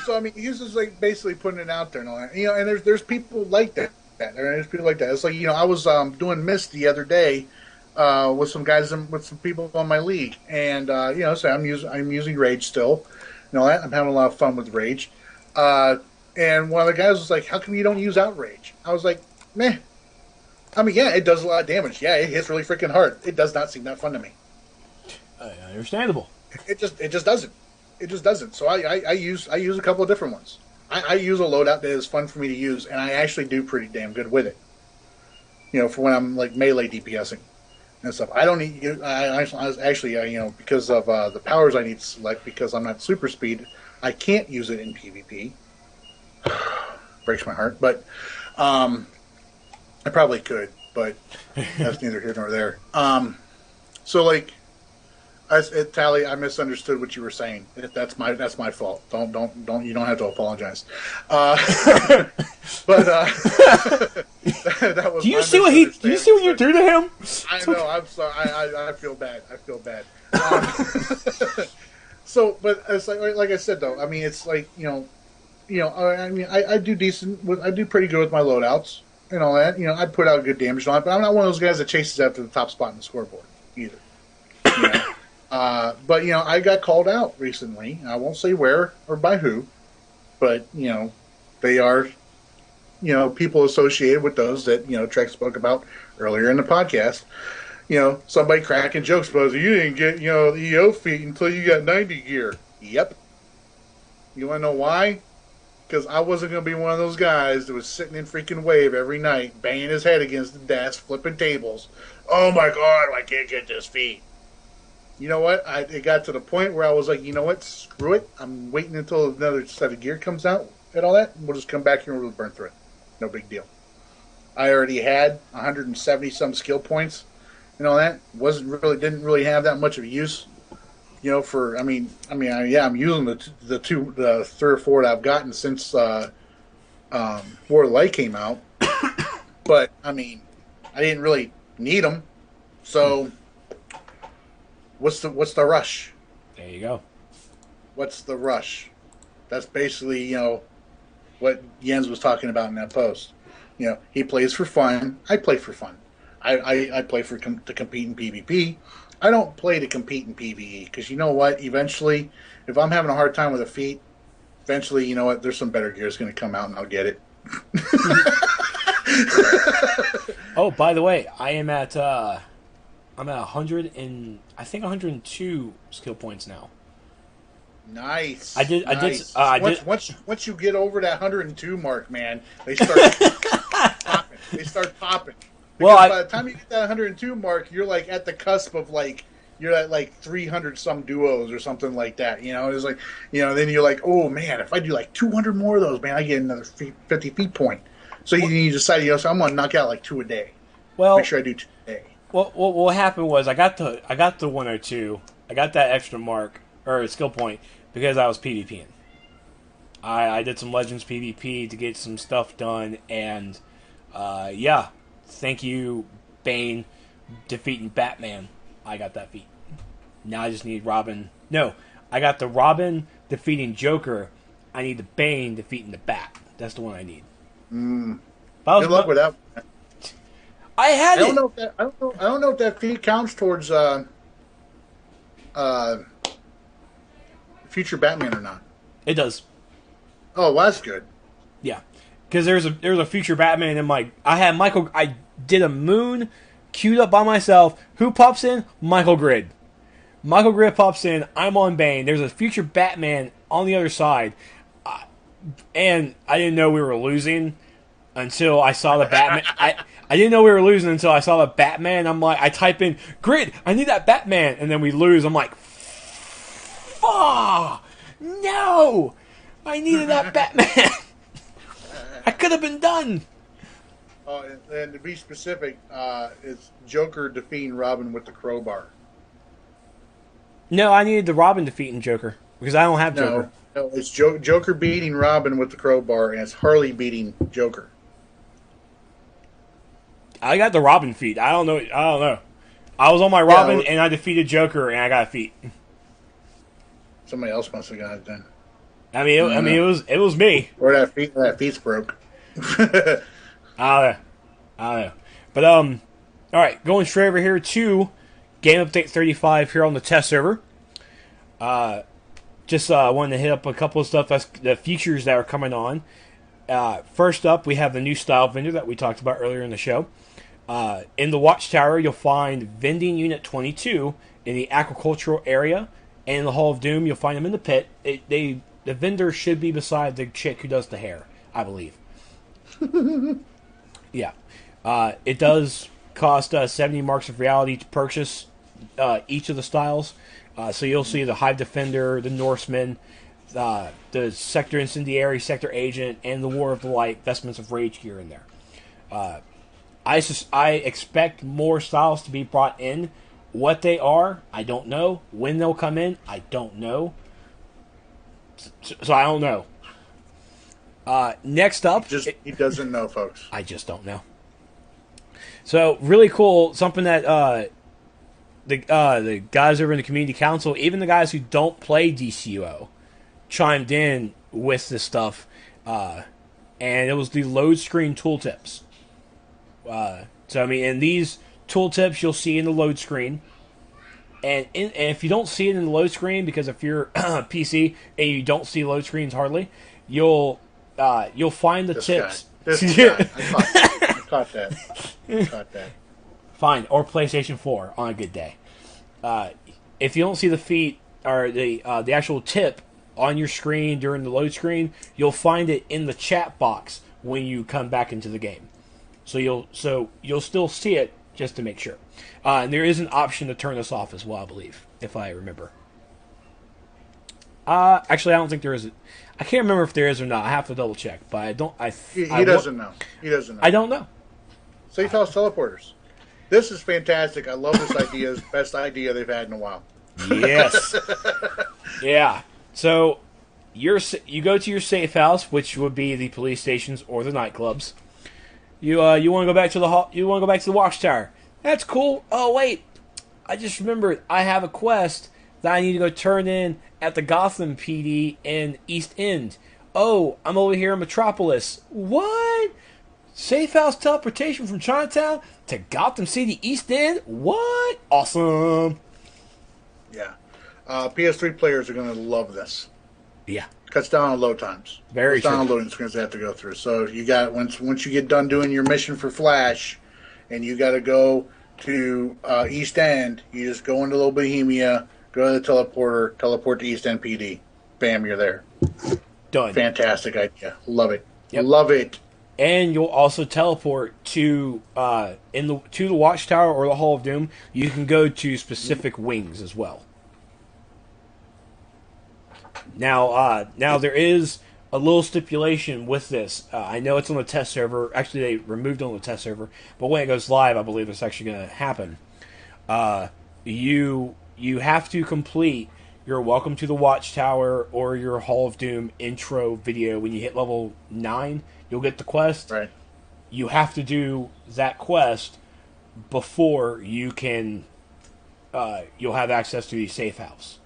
So I mean, he's just basically putting it out there and all that. And there's people like that. There's people like that. It's like I was doing Mist the other day. With some guys, with some people on my league, and so I'm using Rage still. I'm having a lot of fun with Rage. And one of the guys was like, "How come you don't use Outrage?" I was like, "Meh." I mean, yeah, it does a lot of damage. Yeah, it hits really freaking hard. It does not seem that fun to me. Understandable. It just doesn't. It just doesn't. So I use a couple of different ones. I use a loadout that is fun for me to use, and I actually do pretty damn good with it. For when I'm melee DPSing. And stuff. I don't need. Because of the powers I need to select, because I'm not super speed, I can't use it in PvP. Breaks my heart, but I probably could, but that's neither here nor there. Tally, I misunderstood what you were saying. That's my fault. Don't you don't have to apologize. That was. Do you see what you do to him? I know. I'm sorry. I feel bad. But it's like I said though. I mean, it's I do decent. I do pretty good with my loadouts and all that. I put out good damage on it, but I'm not one of those guys that chases after the top spot in the scoreboard either. But I got called out recently. I won't say where or by who, but they are people associated with those that Trex spoke about earlier in the podcast. Somebody cracking jokes about you didn't get the EO feat until you got 90 gear. Yep. You want to know why? Because I wasn't going to be one of those guys that was sitting in freaking wave every night, banging his head against the desk, flipping tables. Oh my god, I can't get this feat. You know what? It got to the point where I was like, you know what? Screw it. I'm waiting until another set of gear comes out and all that. We'll just come back here and we'll burn through it. No big deal. I already had 170 some skill points and all that. Didn't really have that much of use. I'm using the 3 or 4 that I've gotten since War of Light came out. But I mean, I didn't really need them. So what's the rush? There you go. What's the rush? That's basically, what Jens was talking about in that post. He plays for fun. I play for fun. I play to compete in PvP. I don't play to compete in PvE because you know what? Eventually, if I'm having a hard time with a feat, eventually, you know what? There's some better gear that's going to come out and I'll get it. Oh, by the way, I'm at 100 and I think 102 skill points now. Nice. Once you get over that 102 mark, man, they start popping. They start popping. Because by the time you get that 102 mark, you're at the cusp of you're at 300 some duos or something like that. It's then you're like, oh man, if I do 200 more of those, man, I get another 50 feet point. So you decide, so I'm gonna knock out 2 a day. Well, make sure I do 2 a day. Well, what happened was I got to 102, I got that extra mark or skill point because I was PvPing. I did some Legends PvP to get some stuff done, and yeah, thank you, Bane, defeating Batman. I got that feat. Now I just need Robin. No, I got the Robin defeating Joker. I need the Bane defeating the Bat. That's the one I need. Good luck with that. I had I don't know if that feat counts towards future Batman or not. It does. Oh, well, that's good. Yeah, because there's a future Batman in my. I did a moon queued up by myself. Who pops in? Michael Grid. Michael Grid pops in. I'm on Bane. There's a future Batman on the other side, and I didn't know we were losing until I saw the Batman. I didn't know we were losing until I saw the Batman. I'm like, I type in Grid. I need that Batman, and then we lose. I'm like, no. I needed that Batman. I could have been done. And to be specific, it's Joker defeating Robin with the crowbar. No, I needed the Robin defeating Joker because I don't have Joker. No, it's Joker beating Robin with the crowbar, and it's Harley beating Joker. I got the Robin feat. I don't know. I was on my Robin and I defeated Joker and I got a feat. Somebody else must have got it then. I mean, it was me. Or that feet's broke. I don't know. But all right, going straight over here to Game Update 35 here on the test server. Just wanted to hit up a couple of stuff. That's the features that are coming on. First up, we have the new style vendor that we talked about earlier in the show. In the Watchtower, you'll find Vending Unit 22 in the agricultural area, and in the Hall of Doom, you'll find them in the pit. The vendor should be beside the chick who does the hair, I believe. Yeah. It does cost 70 marks of reality to purchase each of the styles. So you'll see the Hive Defender, the Norseman, the Sector Incendiary, Sector Agent, and the War of the Light, Vestments of Rage gear in there. I expect more styles to be brought in. What they are, I don't know. When they'll come in, I don't know. So I don't know. Next up... He doesn't know, folks. I just don't know. So, really cool. Something that the guys over in the Community Council, even the guys who don't play DCUO, chimed in with this stuff. And it was the load screen tooltips. So, I mean, in these tooltips you'll see in the load screen. And if you don't see it in the load screen, because if you're PC and you don't see load screens hardly, you'll find the tips. This guy. I caught that. Fine, or PlayStation 4 on a good day. If you don't see the feed or the actual tip on your screen during the load screen, you'll find it in the chat box when you come back into the game. So you'll still see it just to make sure. And there is an option to turn this off as well, I believe, if I remember. Actually, I don't think there is. I can't remember if there is or not. I have to double check, but I don't. He doesn't know. He doesn't know. I don't know. Safe house teleporters. This is fantastic. I love this idea. It's the best idea they've had in a while. Yes. Yeah. So you go to your safe house, which would be the police stations or the nightclubs. You want to go back to the Watchtower. That's cool. Oh wait, I just remembered. I have a quest that I need to go turn in at the Gotham PD in East End. Oh, I'm over here in Metropolis. What? Safe house teleportation from Chinatown to Gotham City East End? What? Awesome. Yeah. PS3 players are going to love this. Yeah. Cuts down on load times. Very true. Cuts down on loading screens they have to go through. So you got once you get done doing your mission for Flash, and you got to go to East End, you just go into Little Bohemia, go to the teleporter, teleport to East End PD. Bam, you're there. Done. Fantastic idea. Love it. Yep. Love it. And you'll also teleport to the Watchtower or the Hall of Doom. You can go to specific wings as well. Now there is a little stipulation with this. I know it's on the test server. Actually, they removed it on the test server. But when it goes live, I believe it's actually going to happen. You you have to complete your Welcome to the Watchtower or your Hall of Doom intro video. When you hit level 9, you'll get the quest. Right. You have to do that quest before you can. You'll have access to the safe house.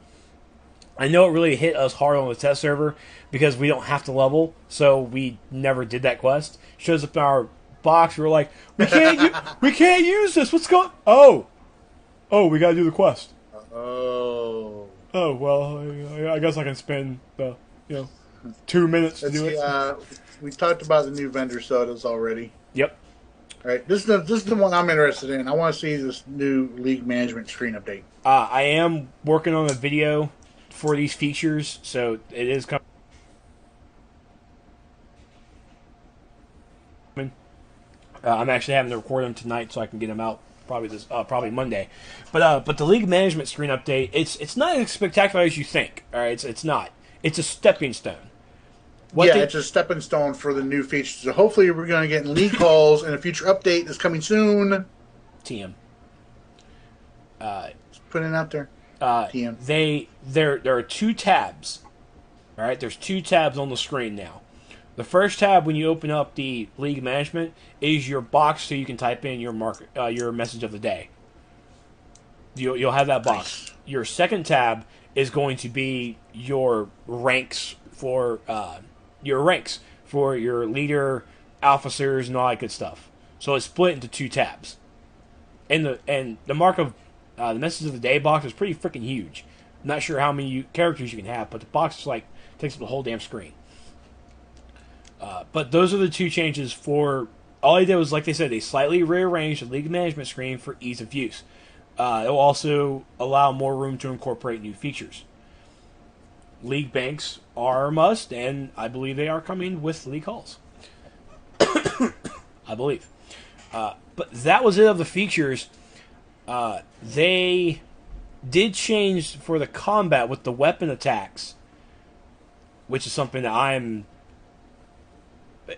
I know it really hit us hard on the test server because we don't have to level, so we never did that quest. Shows up in our box. We're like, we can't use this. What's going? Oh, we gotta do the quest. Oh. Oh well, I guess I can spend 2 minutes to do it. We talked about the new vendor sodas already. Yep. All right, this is the one I'm interested in. I want to see this new league management screen update. I am working on a video for these features, so it is coming. I'm actually having to record them tonight so I can get them out probably Monday. But the league management screen update, it's not as spectacular as you think. All right, it's not. It's a stepping stone. It's a stepping stone for the new features. So hopefully we're going to get league calls and a future update that's coming soon. TM. Just putting it out there. TM. There are 2 tabs. All right, there's 2 tabs on the screen now. The first tab, when you open up the league management, is your box, so you can type in your your message of the day. You'll have that box. Nice. Your second tab is going to be your ranks for your leader, officers, and all that good stuff. So it's split into 2 tabs. And the mark of the message of the day box is pretty freaking huge. I'm not sure how many characters you can have, but the box is takes up the whole damn screen. But those are the 2 changes for. All I did was, like they said, they slightly rearranged the league management screen for ease of use. It will also allow more room to incorporate new features. League banks are a must, and I believe they are coming with league halls. I believe. But that was it of the features. They did change for the combat with the weapon attacks, which is something that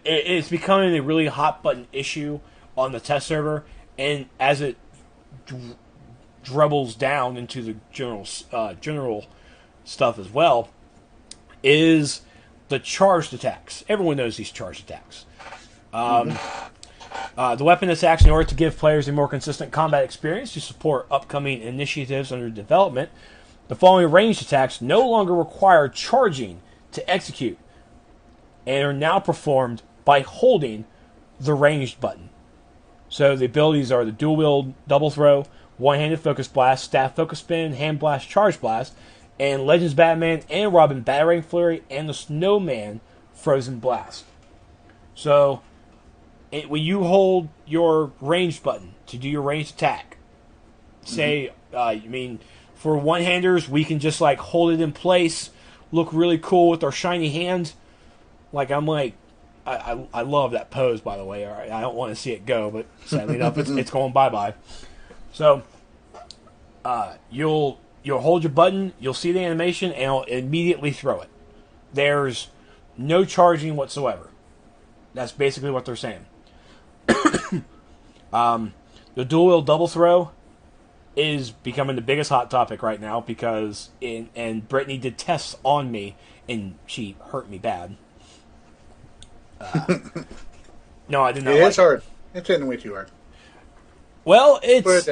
it's becoming a really hot button issue on the test server, and as it dribbles down into the general stuff as well, is the charged attacks. Everyone knows these charged attacks. The weapon attacks, in order to give players a more consistent combat experience to support upcoming initiatives under development, the following ranged attacks no longer require charging to execute, and are now performed by holding the ranged button. So the abilities are the dual wield double throw, one-handed focus blast, staff focus spin, hand blast, charge blast, and Legends Batman and Robin Batarang Flurry, and the Snowman Frozen Blast. So when you hold your ranged button to do your ranged attack, say, for one-handers, we can just hold it in place, look really cool with our shiny hands. I love that pose, by the way. I don't want to see it go, but sadly enough, it's going bye-bye. So, you'll hold your button, you'll see the animation, and it'll immediately throw it. There's no charging whatsoever. That's basically what they're saying. The dual wield double throw is becoming the biggest hot topic right now because and Brittany did tests on me and she hurt me bad. No, I did not. It's hard. It's hitting way too hard. Well, it was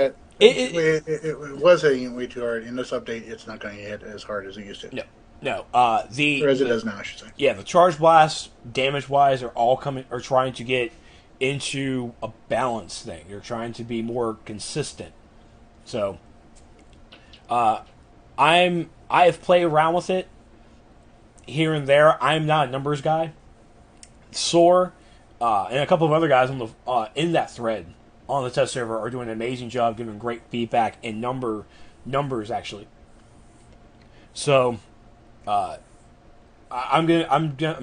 hitting way too hard. In this update, it's not going to hit as hard as it used to. No. Or as it does now, I should say. Yeah, the charge blasts, damage-wise, are trying to get into a balance thing. They're trying to be more consistent. So, I have played around with it here and there. I'm not a numbers guy. Soar and a couple of other guys on the in that thread on the test server are doing an amazing job, giving great feedback and numbers actually. So, I'm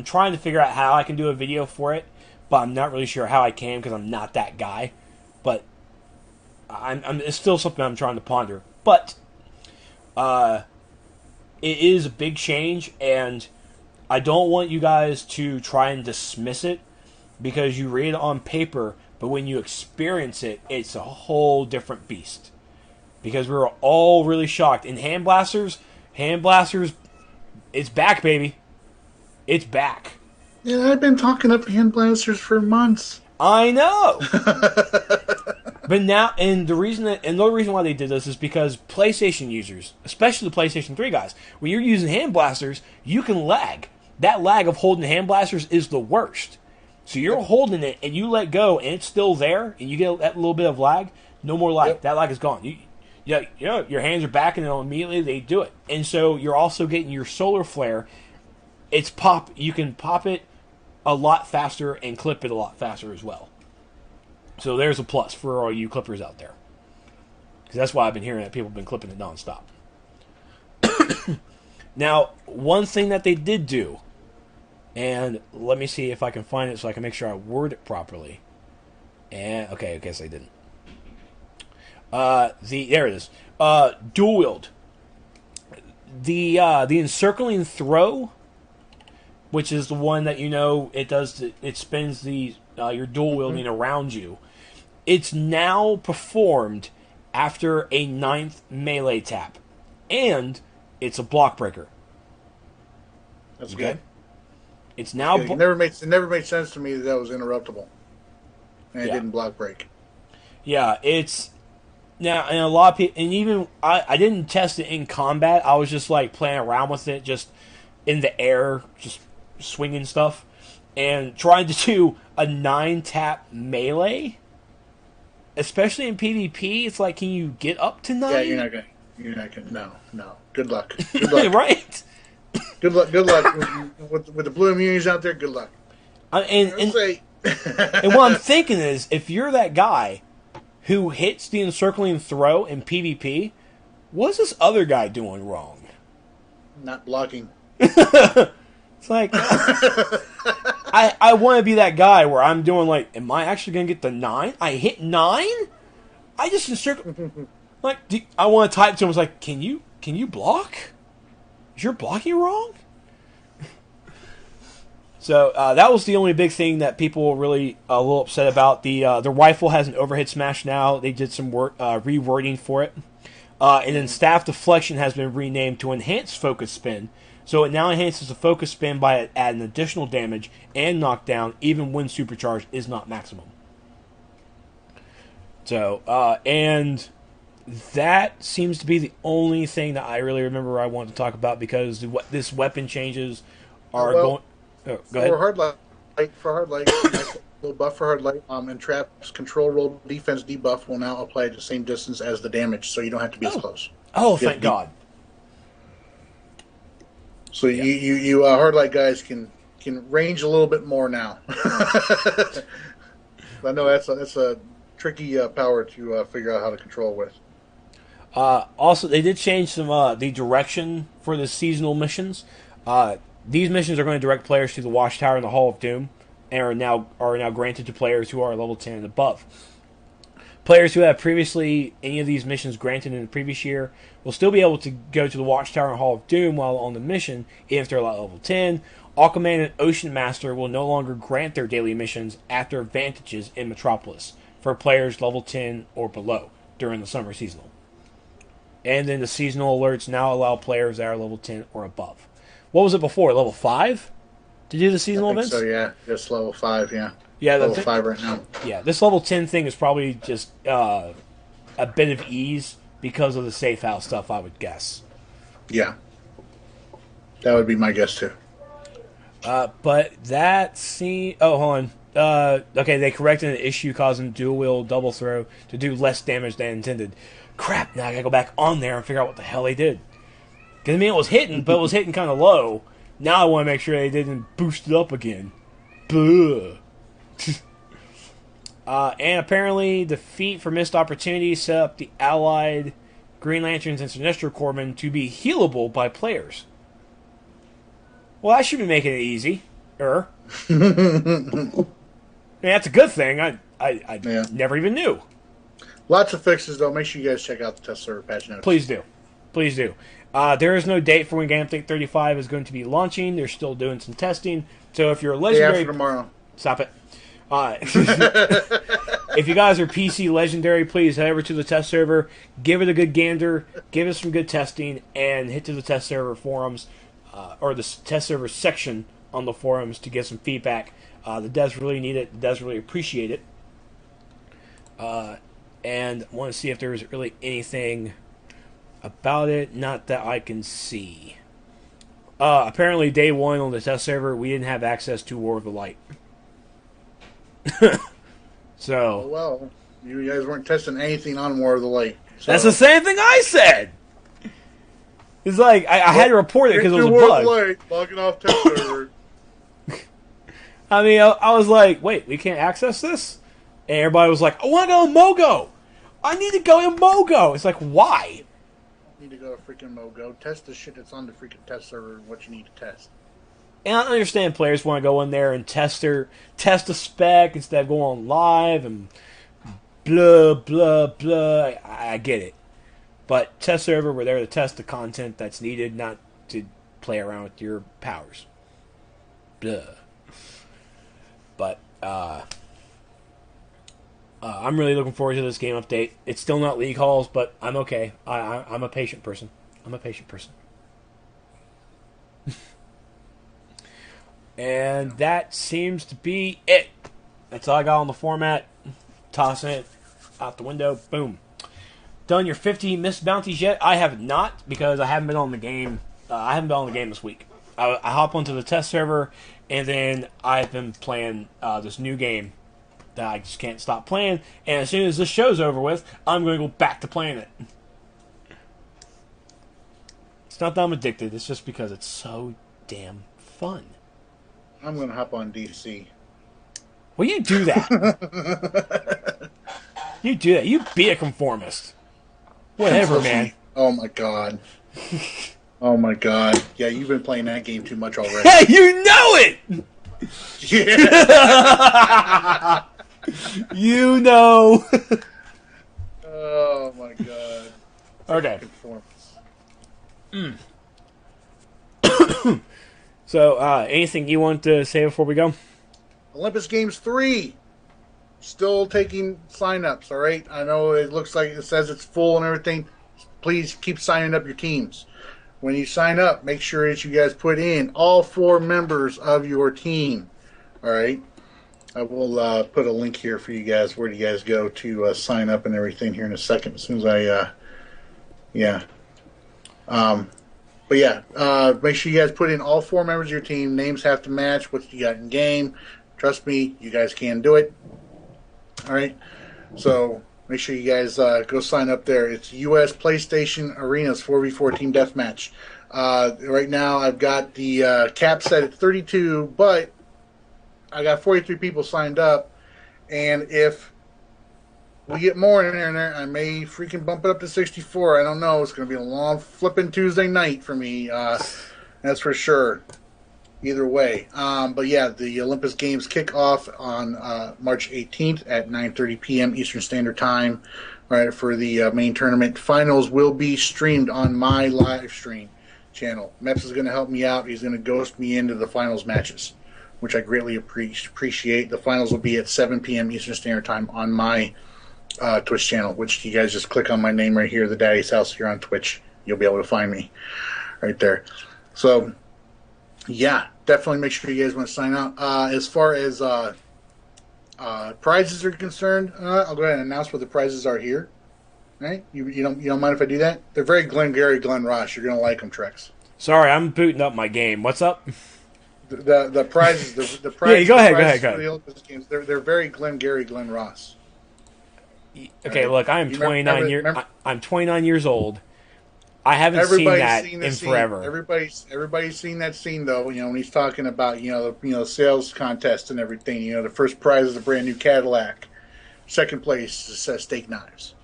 trying to figure out how I can do a video for it, but I'm not really sure how I can because I'm not that guy. But it's still something I'm trying to ponder. But it is a big change, and I don't want you guys to try and dismiss it because you read it on paper, but when you experience it, it's a whole different beast. because we were all really shocked. And hand blasters, it's back, baby. It's back. Yeah, I've been talking up hand blasters for months. I know. But now, and the reason why they did this is because PlayStation users, especially the PlayStation 3 guys, when you're using hand blasters, you can lag. That lag of holding hand blasters is the worst. So you're holding it and you let go and it's still there and you get that little bit of lag. No more lag. Yep. That lag is gone. Your hands are back and then immediately they do it. And so you're also getting your solar flare. You can pop it a lot faster and clip it a lot faster as well. So there's a plus for all you clippers out there. Because that's why I've been hearing that people have been clipping it nonstop. Now, one thing that they did do, and let me see if I can find it so I can make sure I word it properly. And okay, I guess I didn't. There it is. Dual wield. The encircling throw, which is the one that it spins your dual wielding around you. It's now performed after a 9th melee tap, and it's a block breaker. That's good. It's now. It never made sense to me that was interruptible, and it didn't block break. Yeah, it's now, and a lot of people, and even I didn't test it in combat. I was just like playing around with it, just in the air, just swinging stuff, and trying to do a 9-tap melee. Especially in PvP, it's like, can you get up to 9? Yeah, you're not gonna. No. Good luck. Good luck. Right? Good luck. With the blue immunities out there, good luck. And what I'm thinking is, if you're that guy who hits the encircling throw in PvP, what's this other guy doing wrong? Not blocking. It's like, I want to be that guy where I'm doing like, am I actually going to get the 9? I hit 9? I just encircle. Like, I want to type to him, it's like, can you block? Is your blocking wrong? So that was the only big thing that people were really a little upset about. The rifle has an overhead smash now. They did some work rewording for it. And then staff deflection has been renamed to enhanced focus spin. So it now enhances the focus spin by adding additional damage and knockdown, even when supercharged is not maximum. So, and that seems to be the only thing that I really remember I wanted to talk about, because this weapon changes are going. Oh, go ahead. For hard light, little buff for hard light. And traps control roll defense debuff will now apply at the same distance as the damage, so you don't have to be as close. Oh, thank God. So you hard light guys can range a little bit more now. I know that's a tricky power to figure out how to control with. Also, they did change some the direction for the seasonal missions. These missions are going to direct players to the Watchtower and the Hall of Doom, and are now granted to players who are level 10 and above. Players who have previously any of these missions granted in the previous year will still be able to go to the Watchtower and Hall of Doom while on the mission, even if they're level 10. Aquaman and Ocean Master will no longer grant their daily missions at their advantages in Metropolis for players level 10 or below during the summer seasonal. And then the seasonal alerts now allow players that are level 10 or above. What was it before? Level 5 to do the seasonal events? So yeah, just level 5. Yeah. Yeah, level 5 right now. Yeah, this level 10 thing is probably just a bit of ease because of the safe house stuff, I would guess. Yeah. That would be my guess, too. But that seems... Oh, hold on. Okay, they corrected an issue causing dual wield double throw to do less damage than intended. Crap, now I gotta go back on there and figure out what the hell they did. Because, I mean, it was hitting, but it was hitting kind of low. Now I want to make sure they didn't boost it up again. Buh. And apparently, defeat for missed opportunities set up the allied Green Lanterns and Sinestro Corpsmen to be healable by players. Well, that should be making it easy. I mean, that's a good thing. I never even knew. Lots of fixes, though. Make sure you guys check out the test server patch notes. Please do. Please do. There is no date for when Game Update 35 is going to be launching. They're still doing some testing. So if you're a legendary... Day after tomorrow. Stop it. If you guys are PC legendary, please head over to the test server, give it a good gander, give us some good testing, and hit to the test server forums, or the test server section on the forums to get some feedback. The devs really need it. The devs really appreciate it. And want to see if there's really anything about it. Not that I can see. Apparently, day one on the test server, we didn't have access to War of the Light. So, oh, well, you guys weren't testing anything on War of the Light. So. That's the same thing I said. It's like I had to report it because it was a War bug. Of the Light, logging off test server. I mean, I was like, wait, we can't access this? And everybody was like, I want to go to Mogo. I need to go to Mogo. It's like, why? You need to go to freaking Mogo. Test the shit that's on the freaking test server, what you need to test. And I understand players want to go in there and test the spec instead of going live and blah, blah, blah. I get it. But test server, we're there to test the content that's needed, not to play around with your powers. Blah. But, I'm really looking forward to this game update. It's still not league halls, but I'm okay. I'm a patient person. And that seems to be it. That's all I got on the format. Tossing it out the window. Boom. Done your 50 missed bounties yet? I have not, because I haven't been on the game. I haven't been on the game this week. I hop onto the test server, and then I've been playing this new game that I just can't stop playing. And as soon as this show's over with, I'm going to go back to playing it. It's not that I'm addicted. It's just because it's so damn fun. I'm going to hop on DC. Well, you do that. You do that. You be a conformist. Whatever, man. Oh, my God. Oh, my God. Yeah, you've been playing that game too much already. Hey, you know it! Yeah. You know. Oh, my God. Okay. Conformist. So, anything you want to say before we go? Olympus Games 3. Still taking sign-ups, all right? I know it looks like it says it's full and everything. Please keep signing up your teams. When you sign up, make sure that you guys put in all 4 members of your team, all right? I will put a link here for you guys. Where do you guys go to sign up and everything here in a second? As soon as I, yeah. But yeah, make sure you guys put in all 4 members of your team. Names have to match what you got in game. Trust me, you guys can do it. All right. So make sure you guys go sign up there. It's U.S. PlayStation Arenas 4v4 Team Deathmatch. Right now, I've got the cap set at 32, but I got 43 people signed up. And if we get more in there, I may freaking bump it up to 64. I don't know. It's going to be a long flipping Tuesday night for me. That's for sure. Either way. But yeah, the Olympus Games kick off on March 18th at 9:30 p.m. Eastern Standard Time. All right, for the main tournament. Finals will be streamed on my live stream channel. Meps is going to help me out. He's going to ghost me into the finals matches, which I greatly appreciate. The finals will be at 7 p.m. Eastern Standard Time on my Twitch channel, which you guys just click on my name right here, The Daddy's House, here on Twitch. You'll be able to find me right there. So, yeah, definitely make sure you guys want to sign up. As far as prizes are concerned, I'll go ahead and announce what the prizes are here. Right? You don't mind if I do that? They're very Glenn Ross. You're gonna like them, Trex. Sorry, I'm booting up my game. What's up? The prizes, the prizes. Yeah, go ahead. For the Olympus Games, they're very Glenn Ross. Okay, look, I'm 29 I'm 29 years old. I haven't seen that in forever. Everybody's seen that scene though. You know, when he's talking about the sales contest and everything. You know, the first prize is a brand new Cadillac. Second place is steak knives.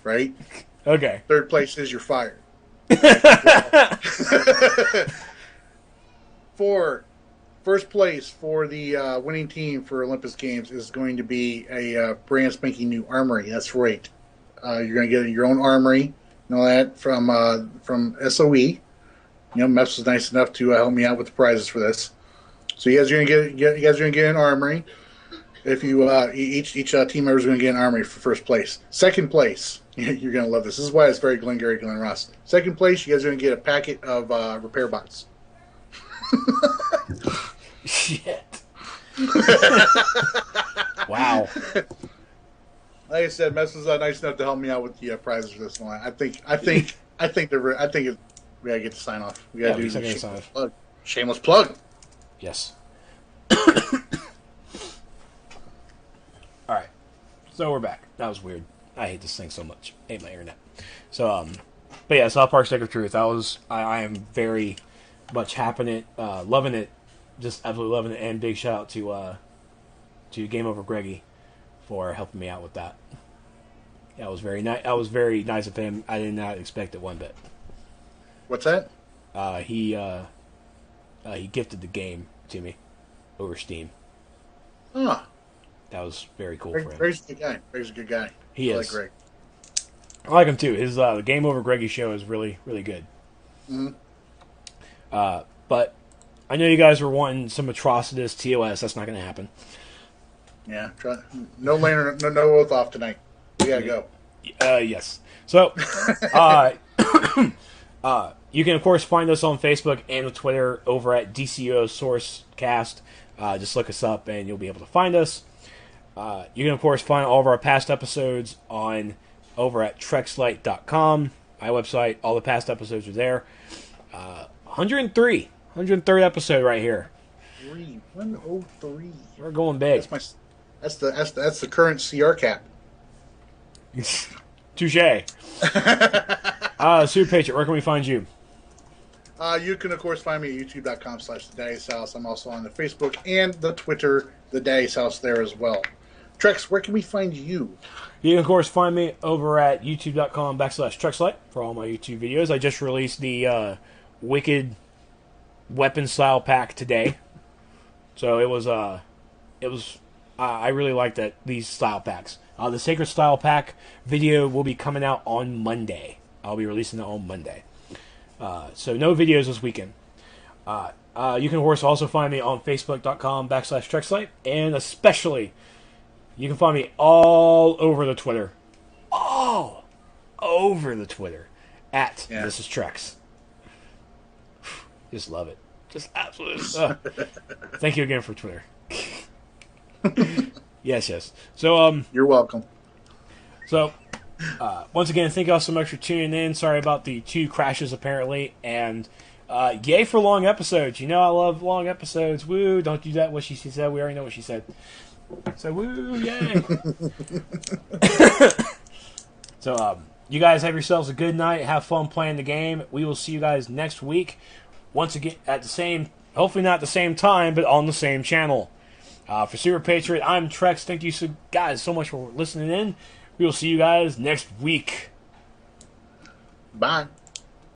Right? Okay. Third place is you're fired. First place for the winning team for Olympus Games is going to be a brand spanking new armory. That's right. You're going to get your own armory and all that from SOE. You know, Meps was nice enough to help me out with the prizes for this. So you guys are going to get an armory. If you each team member is going to get an armory for first place. Second place, you're going to love this. This is why it's very Glengarry Glen Ross. Second place, you guys are going to get a packet of repair bots. Shit. Wow. Like I said, Mess was nice enough to help me out with the prizes for this one. I think we gotta get the sign off. We gotta do the shameless plug. Shameless plug. Yes. All right. So we're back. That was weird. I hate this thing so much. I hate my internet. So but yeah, South Park: Stick of Truth. I am very much loving it, just absolutely loving it. And big shout out to Game Over Greggy for helping me out with that. That was very nice. That was very nice of him. I did not expect it one bit. What's that? He gifted the game to me over Steam. Huh. That was very cool for him. Greg's a good guy. Greg's a good guy. He is. I like Greg. I like him too. His the Game Over Greggy show is really, really good. Mm-hmm. But I know you guys were wanting some atrocitus TOS. That's not going to happen. Yeah. No oath off tonight. We gotta go. Yes. So, you can of course find us on Facebook and Twitter over at DCUO SourceCast. Just look us up and you'll be able to find us. You can of course find all of our past episodes over at Trexlight.com, my website. All the past episodes are there. 103, 103rd episode right here. 103. We're going big. That's the current CR cap. Touche. Super Patriot, where can we find you? You can, of course, find me at youtube.com/thedaddy'shouse. I'm also on the Facebook and the Twitter, The Daddy's House, there as well. Trex, where can we find you? You can, of course, find me over at youtube.com/Trexlight for all my YouTube videos. I just released the Wicked Weapon Style Pack today. So it was I really like these style packs. The Sacred Style Pack video will be coming out on Monday. I'll be releasing it on Monday. So no videos this weekend. You can, of course, also find me on Facebook.com/Trexlight. And especially, you can find me all over the Twitter. All over the Twitter. At This Is Trex. Just love it. Just absolutely. Thank you again for Twitter. Yes. So you're welcome. So once again, thank you all so much for tuning in. Sorry about the 2 crashes apparently, and yay for long episodes. You know I love long episodes. Woo! Don't do that. What she said. We already know what she said. So woo! Yay! So you guys have yourselves a good night. Have fun playing the game. We will see you guys next week. Once again at the same, hopefully not the same time, but on the same channel. For Super Patriot, I'm Trex. Thank you guys so much for listening in. We will see you guys next week. Bye.